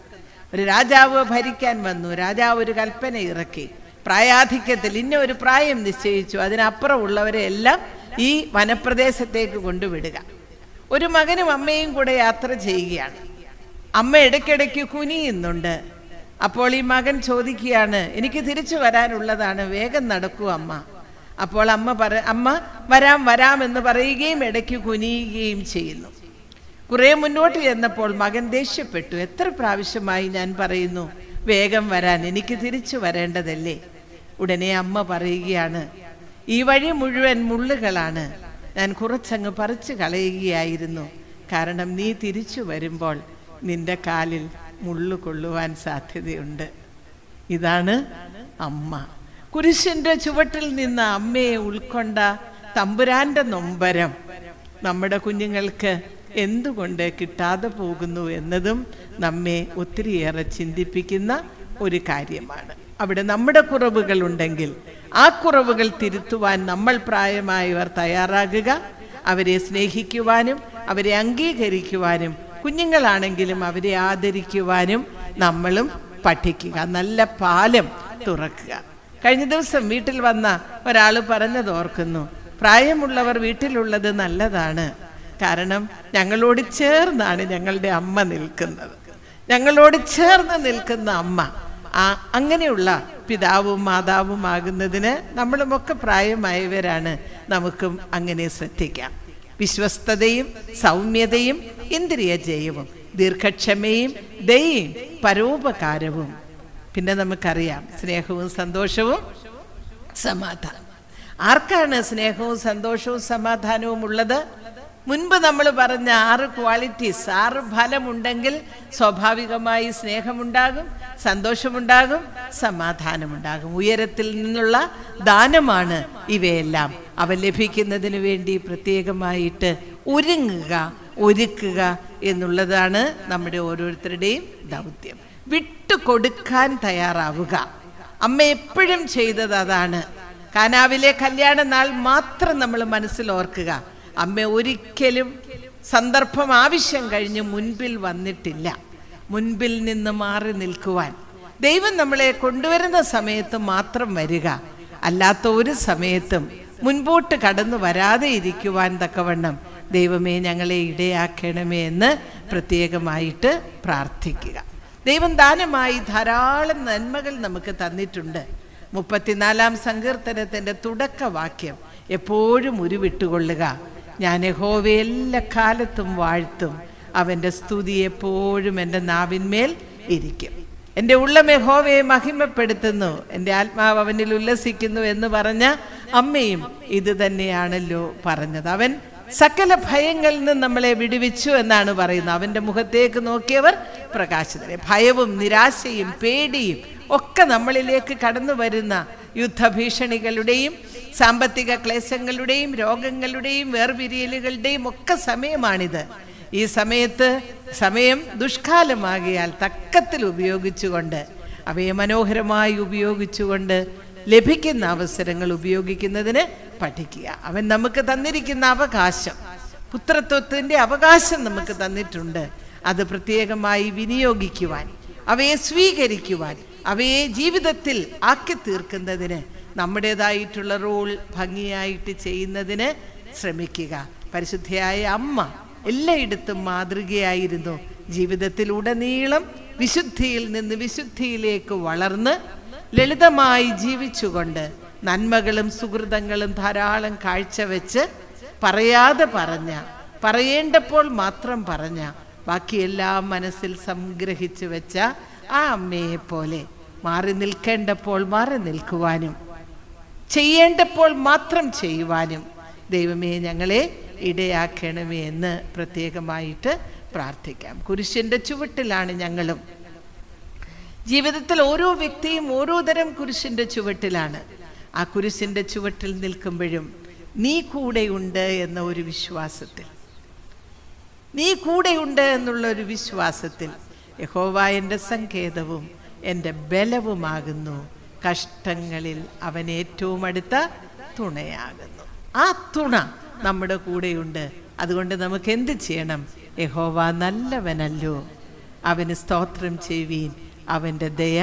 ഒരു രാജാവ് ഭരിക്കാൻ വന്നു. രാജാവ് ഒരു കൽപ്പന ഇറക്കി. പ്രായാധിക്യത്തിൽ ഇന്ന ഒരു പ്രായം നിശ്ചയിച്ചു, അതിനപ്പുറം ഉള്ളവരെ എല്ലാം ഈ വനപ്രദേശത്തേക്ക് കൊണ്ടുവിടുക. ഒരു മകനും അമ്മയും കൂടെ യാത്ര ചെയ്യുകയാണ്. അമ്മ ഇടയ്ക്കിടയ്ക്ക് കുനിയുന്നുണ്ട്. അപ്പോൾ ഈ മകൻ ചോദിക്കുകയാണ്, എനിക്ക് തിരിച്ചു വരാനുള്ളതാണ്, വേഗം നടക്കൂ അമ്മ. അപ്പോൾ അമ്മ വരാം വരാം എന്ന് പറയുകയും ഇടയ്ക്ക് കുനിയുകയും ചെയ്യുന്നു. കുറേ മുന്നോട്ട് ചെന്നപ്പോൾ മകൻ ദേഷ്യപ്പെട്ടു. എത്ര പ്രാവശ്യമായി ഞാൻ പറയുന്നു വേഗം വരാൻ, എനിക്ക് തിരിച്ചു വരേണ്ടതല്ലേ? ഉടനെ അമ്മ പറയുകയാണ്, ഈ വഴി മുഴുവൻ മുള്ളുകളാണ്, ഞാൻ കുറച്ചങ്ങ് പറിച്ചു കളയുകയായിരുന്നു. കാരണം നീ തിരിച്ചു വരുമ്പോൾ നിന്റെ കാലിൽ മുള്ളു കൊള്ളുവാൻ സാധ്യതയുണ്ട്. ഇതാണ് അമ്മ. കുരിശിൻ്റെ ചുവട്ടിൽ നിന്ന് അമ്മയെ ഉൾക്കൊണ്ട തമ്പുരാന്റെ നൊമ്പരം നമ്മുടെ കുഞ്ഞുങ്ങൾക്ക് എന്തുകൊണ്ട് കിട്ടാതെ പോകുന്നു എന്നതും നമ്മെ ഒത്തിരിയേറെ ചിന്തിപ്പിക്കുന്ന ഒരു കാര്യമാണ്. അവിടെ നമ്മുടെ കുറവുകൾ ഉണ്ടെങ്കിൽ ആ കുറവുകൾ തിരുത്തുവാൻ നമ്മൾ പ്രായമായവർ തയ്യാറാകുക. അവരെ സ്നേഹിക്കുവാനും അവരെ അംഗീകരിക്കുവാനും കുഞ്ഞുങ്ങളാണെങ്കിലും അവരെ ആദരിക്കുവാനും നമ്മളും പഠിക്കുക. നല്ല പാലം തുറക്കുക. കഴിഞ്ഞ ദിവസം വീട്ടിൽ വന്ന ഒരാൾ പറഞ്ഞത് ഓർക്കുന്നു. പ്രായമുള്ളവർ വീട്ടിലുള്ളത് നല്ലതാണ്, കാരണം ഞങ്ങളോട് ചേർന്നാണ് ഞങ്ങളുടെ അമ്മ നിൽക്കുന്നത്. ഞങ്ങളോട് ചേർന്ന് നിൽക്കുന്ന അമ്മ, അങ്ങനെയുള്ള പിതാവും മാതാവും ആകുന്നതിന് നമ്മളുമൊക്കെ പ്രായമായവരാണ്. നമുക്കും അങ്ങനെ ശ്രദ്ധിക്കാം. വിശ്വസ്തതയും സൗമ്യതയും ഇന്ദ്രിയ ജയവും ദീർഘക്ഷമയും ദയയും പരോപകാരവും. പിന്നെ നമുക്കറിയാം സ്നേഹവും സന്തോഷവും സമാധാനം. ആർക്കാണ് സ്നേഹവും സന്തോഷവും സമാധാനവും ഉള്ളത്? മുൻപ് നമ്മൾ പറഞ്ഞ 6 ക്വാളിറ്റീസ്, 6 ഫലമുണ്ടെങ്കിൽ സ്വാഭാവികമായി സ്നേഹമുണ്ടാകും, സന്തോഷമുണ്ടാകും, സമാധാനമുണ്ടാകും. ഉയരത്തിൽ നിന്നുള്ള ദാനമാണ് ഇവയെല്ലാം. അവ ലഭിക്കുന്നതിന് വേണ്ടി പ്രത്യേകമായിട്ട് ഒരുക്കുക എന്നുള്ളതാണ് നമ്മുടെ ഓരോരുത്തരുടെയും ദൗത്യം. വിട്ടുകൊടുക്കാൻ തയ്യാറാവുക. അമ്മ എപ്പോഴും ചെയ്തത് അതാണ്. കാനാവിലെ കല്യാണ നാൾ മാത്രം നമ്മൾ മനസ്സിൽ ഓർക്കുക. അമ്മ ഒരിക്കലും സന്ദർഭം ആവശ്യം കഴിഞ്ഞ് മുൻപിൽ വന്നിട്ടില്ല. മുൻപിൽ നിന്ന് മാറി നിൽക്കുവാൻ, ദൈവം നമ്മളെ കൊണ്ടുവരുന്ന സമയത്ത് മാത്രം വരിക, അല്ലാത്ത ഒരു സമയത്തും മുൻപോട്ട് കടന്നു വരാതെ ഇരിക്കുവാൻ തക്കവണ്ണം ദൈവമേ ഞങ്ങളെ ഇടയാക്കണമേ എന്ന് പ്രത്യേകമായിട്ട് പ്രാർത്ഥിക്കുക. ദൈവം ദാനമായി ധാരാളം നന്മകൾ നമുക്ക് തന്നിട്ടുണ്ട്. 34-ാം സങ്കീർത്തനത്തിൻ്റെ തുടക്കവാക്യം എപ്പോഴും ഉരുവിട്ടുകൊള്ളുക. ഞാൻ യഹോവയെ എല്ലാ കാലത്തും വാഴ്ത്തും, അവൻ്റെ സ്തുതി എപ്പോഴും എൻ്റെ നാവിന്മേൽ ഇരിക്കും. എൻ്റെ ഉള്ളം യഹോവയെ മഹിമപ്പെടുത്തുന്നു, എൻ്റെ ആത്മാവ് അവനിൽ ഉല്ലസിക്കുന്നു എന്ന് പറഞ്ഞ അമ്മയും ഇത് തന്നെയാണല്ലോ പറഞ്ഞത്. അവൻ സകല ഭയങ്ങളിൽ നിന്ന് നമ്മളെ വിടുവിച്ചു എന്നാണ് പറയുന്നത്. അവൻ്റെ മുഖത്തേക്ക് നോക്കിയവർ പ്രകാശിതരെ. ഭയവും നിരാശയും പേടിയും ഒക്കെ നമ്മളിലേക്ക് കടന്നു വരുന്ന യുദ്ധഭീഷണികളുടെയും സാമ്പത്തിക ക്ലേശങ്ങളുടെയും രോഗങ്ങളുടെയും വേർപിരിയലുകളുടെയും ഒക്കെ സമയമാണിത്. ഈ സമയം ദുഷ്കാലമാകിയാൽ തക്കത്തിൽ ഉപയോഗിച്ചുകൊണ്ട്, അവയെ മനോഹരമായി ഉപയോഗിച്ചുകൊണ്ട് ലഭിക്കുന്ന അവസരങ്ങൾ ഉപയോഗിക്കുന്നതിന് പഠിക്കുക. അവൻ നമുക്ക് തന്നിരിക്കുന്ന അവകാശം, പുത്രത്വത്തിൻ്റെ അവകാശം നമുക്ക് തന്നിട്ടുണ്ട്. അത് പ്രത്യേകമായി വിനിയോഗിക്കുവാൻ, അവയെ സ്വീകരിക്കുവാൻ, അവയെ ജീവിതത്തിൽ ആക്കി തീർക്കുന്നതിന്, നമ്മുടേതായിട്ടുള്ള റോൾ ഭംഗിയായിട്ട് ചെയ്യുന്നതിന് ശ്രമിക്കുക. പരിശുദ്ധയായ അമ്മ എല്ലായിടത്തും മാതൃകയായിരുന്നു. ജീവിതത്തിലുടനീളം വിശുദ്ധിയിൽ നിന്ന് വിശുദ്ധിയിലേക്ക് വളർന്ന് ലളിതമായി ജീവിച്ചുകൊണ്ട് നന്മകളും സുഹൃതങ്ങളും ധാരാളം കാഴ്ചവെച്ച് പറയാതെ പറഞ്ഞ, പറയേണ്ടപ്പോൾ മാത്രം പറഞ്ഞ, ബാക്കിയെല്ലാം മനസ്സിൽ സംഗ്രഹിച്ചു വെച്ച ആ അമ്മയെ പോലെ മാറി നിൽക്കേണ്ടപ്പോൾ മാറി നിൽക്കുവാനും ചെയ്യേണ്ടപ്പോൾ മാത്രം ചെയ്യുവാനും ദൈവമേ ഞങ്ങളെ ഇടയാക്കണമേ എന്ന് പ്രത്യേകമായിട്ട് പ്രാർത്ഥിക്കാം. കുരിശിൻ്റെ ചുവട്ടിലാണ് ഞങ്ങളും. ജീവിതത്തിൽ ഓരോ വ്യക്തിയും ഓരോ തരം കുരിശിൻ്റെ ചുവട്ടിലാണ്. ആ കുരിശിൻ്റെ ചുവട്ടിൽ നിൽക്കുമ്പോഴും നീ കൂടെയുണ്ട് എന്ന ഒരു വിശ്വാസത്തിൽ, നീ കൂടെയുണ്ട് എന്നുള്ള ഒരു വിശ്വാസത്തിൽ, യഹോവ എൻ്റെ സങ്കേതവും എൻ്റെ ബലവുമാകുന്നു, കഷ്ടങ്ങളിൽ അവൻ ഏറ്റവും അടുത്ത തുണയാകുന്നു. ആ തുണ നമ്മുടെ കൂടെയുണ്ട്. അതുകൊണ്ട് നമുക്ക് എന്ത് ചെയ്യണം? യഹോവ നല്ലവനല്ലോ, അവന് സ്തോത്രം ചെയ്യുവീൻ, അവൻ്റെ ദയ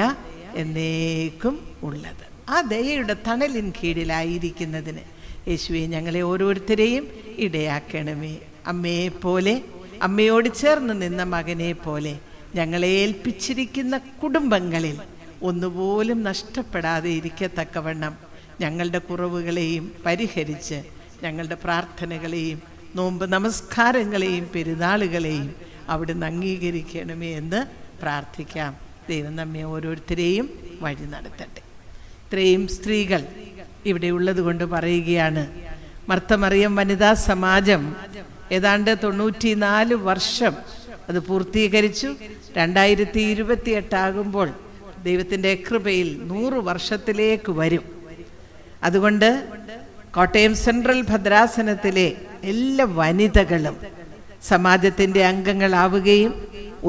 എന്നേക്കും ഉള്ളത്. ആ ദയയുടെ തണലിൻ കീഴിലായിരിക്കുന്നതിന് യേശുവേ ഞങ്ങളെ ഓരോരുത്തരെയും ഇടയാക്കണമേ. അമ്മയെപ്പോലെ, അമ്മയോട് ചേർന്ന് നിന്ന മകനെ പോലെ ഞങ്ങളെ ഏൽപ്പിച്ചിരിക്കുന്ന കുടുംബങ്ങളിൽ ഒന്നുപോലും നഷ്ടപ്പെടാതെ ഇരിക്കത്തക്കവണ്ണം ഞങ്ങളുടെ കുറവുകളെയും പരിഹരിച്ച് ഞങ്ങളുടെ പ്രാർത്ഥനകളെയും നോമ്പ് നമസ്കാരങ്ങളെയും പെരുന്നാളുകളെയും അവിടുന്ന് അംഗീകരിക്കണമേ എന്ന് പ്രാർത്ഥിക്കാം. ദൈവം നമ്മെ ഓരോരുത്തരെയും വഴി നടത്തട്ടെ. ഇത്രയും സ്ത്രീകൾ ഇവിടെ ഉള്ളത് കൊണ്ട് പറയുകയാണ്, മർത്തമറിയം വനിതാ സമാജം ഏതാണ്ട് 94 വർഷം അത് പൂർത്തീകരിച്ചു. 2028 ആകുമ്പോൾ ദൈവത്തിൻ്റെ കൃപയിൽ 100 വർഷത്തിലേക്ക് വരും. അതുകൊണ്ട് കോട്ടയം സെൻട്രൽ ഭദ്രാസനത്തിലെ എല്ലാ വനിതകളും സമാജത്തിൻ്റെ അംഗങ്ങളാവുകയും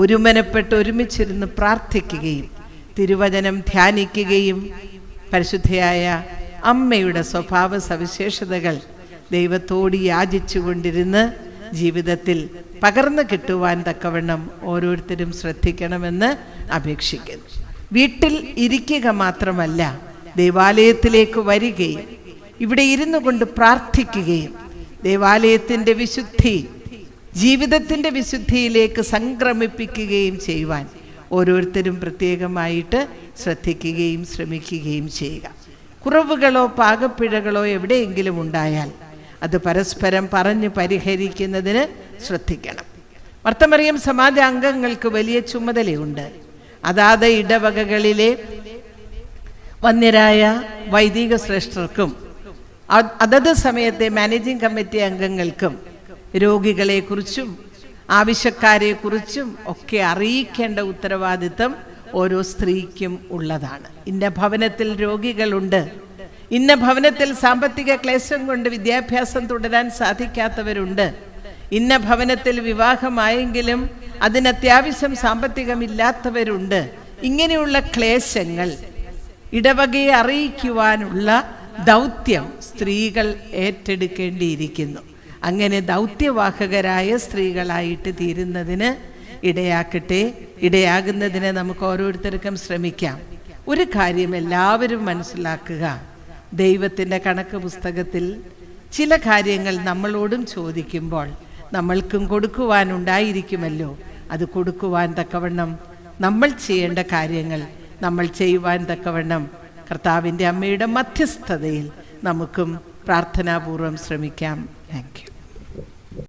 ഒരുമനപ്പെട്ട് ഒരുമിച്ചിരുന്ന് പ്രാർത്ഥിക്കുകയും തിരുവചനം ധ്യാനിക്കുകയും പരിശുദ്ധയായ അമ്മയുടെ സ്വഭാവ സവിശേഷതകൾ ദൈവത്തോട് യാചിച്ചു കൊണ്ടിരുന്ന് ജീവിതത്തിൽ പകർന്നു കിട്ടുവാൻ തക്കവണ്ണം ഓരോരുത്തരും ശ്രദ്ധിക്കണമെന്ന് അപേക്ഷിക്കുന്നു. വീട്ടിൽ ഇരിക്കുക മാത്രമല്ല, ദേവാലയത്തിലേക്ക് വരികയും ഇവിടെ ഇരുന്നു കൊണ്ട് പ്രാർത്ഥിക്കുകയും ദേവാലയത്തിൻ്റെ വിശുദ്ധി ജീവിതത്തിൻ്റെ വിശുദ്ധിയിലേക്ക് സംക്രമിപ്പിക്കുകയും ചെയ്യുവാൻ ഓരോരുത്തരും പ്രത്യേകമായിട്ട് ശ്രദ്ധിക്കുകയും ശ്രമിക്കുകയും ചെയ്യുക. കുറവുകളോ പാകപ്പിഴകളോ എവിടെയെങ്കിലും ഉണ്ടായാൽ അത് പരസ്പരം പറഞ്ഞ് പരിഹരിക്കുന്നതിന് ശ്രദ്ധിക്കണം. മർത്തമറിയം സമാജ അംഗങ്ങൾക്ക് വലിയ ചുമതലയുണ്ട്. അതാത് ഇടവകകളിലെ വന്യരായ വൈദിക ശ്രേഷ്ഠർക്കും അതത് സമയത്തെ മാനേജിംഗ് കമ്മിറ്റി അംഗങ്ങൾക്കും രോഗികളെക്കുറിച്ചും ആവശ്യക്കാരെക്കുറിച്ചും ഒക്കെ അറിയിക്കേണ്ട ഉത്തരവാദിത്വം ഓരോ സ്ത്രീക്കും ഉള്ളതാണ്. ഇന്ന ഭവനത്തിൽ രോഗികളുണ്ട്, ഇന്ന ഭവനത്തിൽ സാമ്പത്തിക ക്ലേശം കൊണ്ട് വിദ്യാഭ്യാസം തുടരാൻ സാധിക്കാത്തവരുണ്ട്, ഇന്ന ഭവനത്തിൽ വിവാഹമായെങ്കിലും അതിനത്യാവശ്യം സാമ്പത്തികമില്ലാത്തവരുണ്ട്. ഇങ്ങനെയുള്ള ക്ലേശങ്ങൾ ഇടവകയെ അറിയിക്കുവാനുള്ള ദൗത്യം സ്ത്രീകൾ ഏറ്റെടുക്കേണ്ടിയിരിക്കുന്നു. അങ്ങനെ ദൗത്യവാഹകരായ സ്ത്രീകളായിട്ട് തീരുന്നതിന് ഇടയാക്കട്ടെ. ഇടയാകുന്നതിന് നമുക്ക് ഓരോരുത്തർക്കും ശ്രമിക്കാം. ഒരു കാര്യം എല്ലാവരും മനസ്സിലാക്കുക, ദൈവത്തിൻ്റെ കണക്ക് പുസ്തകത്തിൽ ചില കാര്യങ്ങൾ നമ്മളോടും ചോദിക്കുമ്പോൾ നമ്മൾക്കും കൊടുക്കുവാനുണ്ടായിരിക്കുമല്ലോ. അത് കൊടുക്കുവാൻ തക്കവണ്ണം നമ്മൾ ചെയ്യേണ്ട കാര്യങ്ങൾ നമ്മൾ ചെയ്യുവാൻ തക്കവണ്ണം കർത്താവിൻ്റെ അമ്മയുടെ മധ്യസ്ഥതയിൽ നമുക്കും പ്രാർത്ഥനാപൂർവം ശ്രമിക്കാം. Thank you.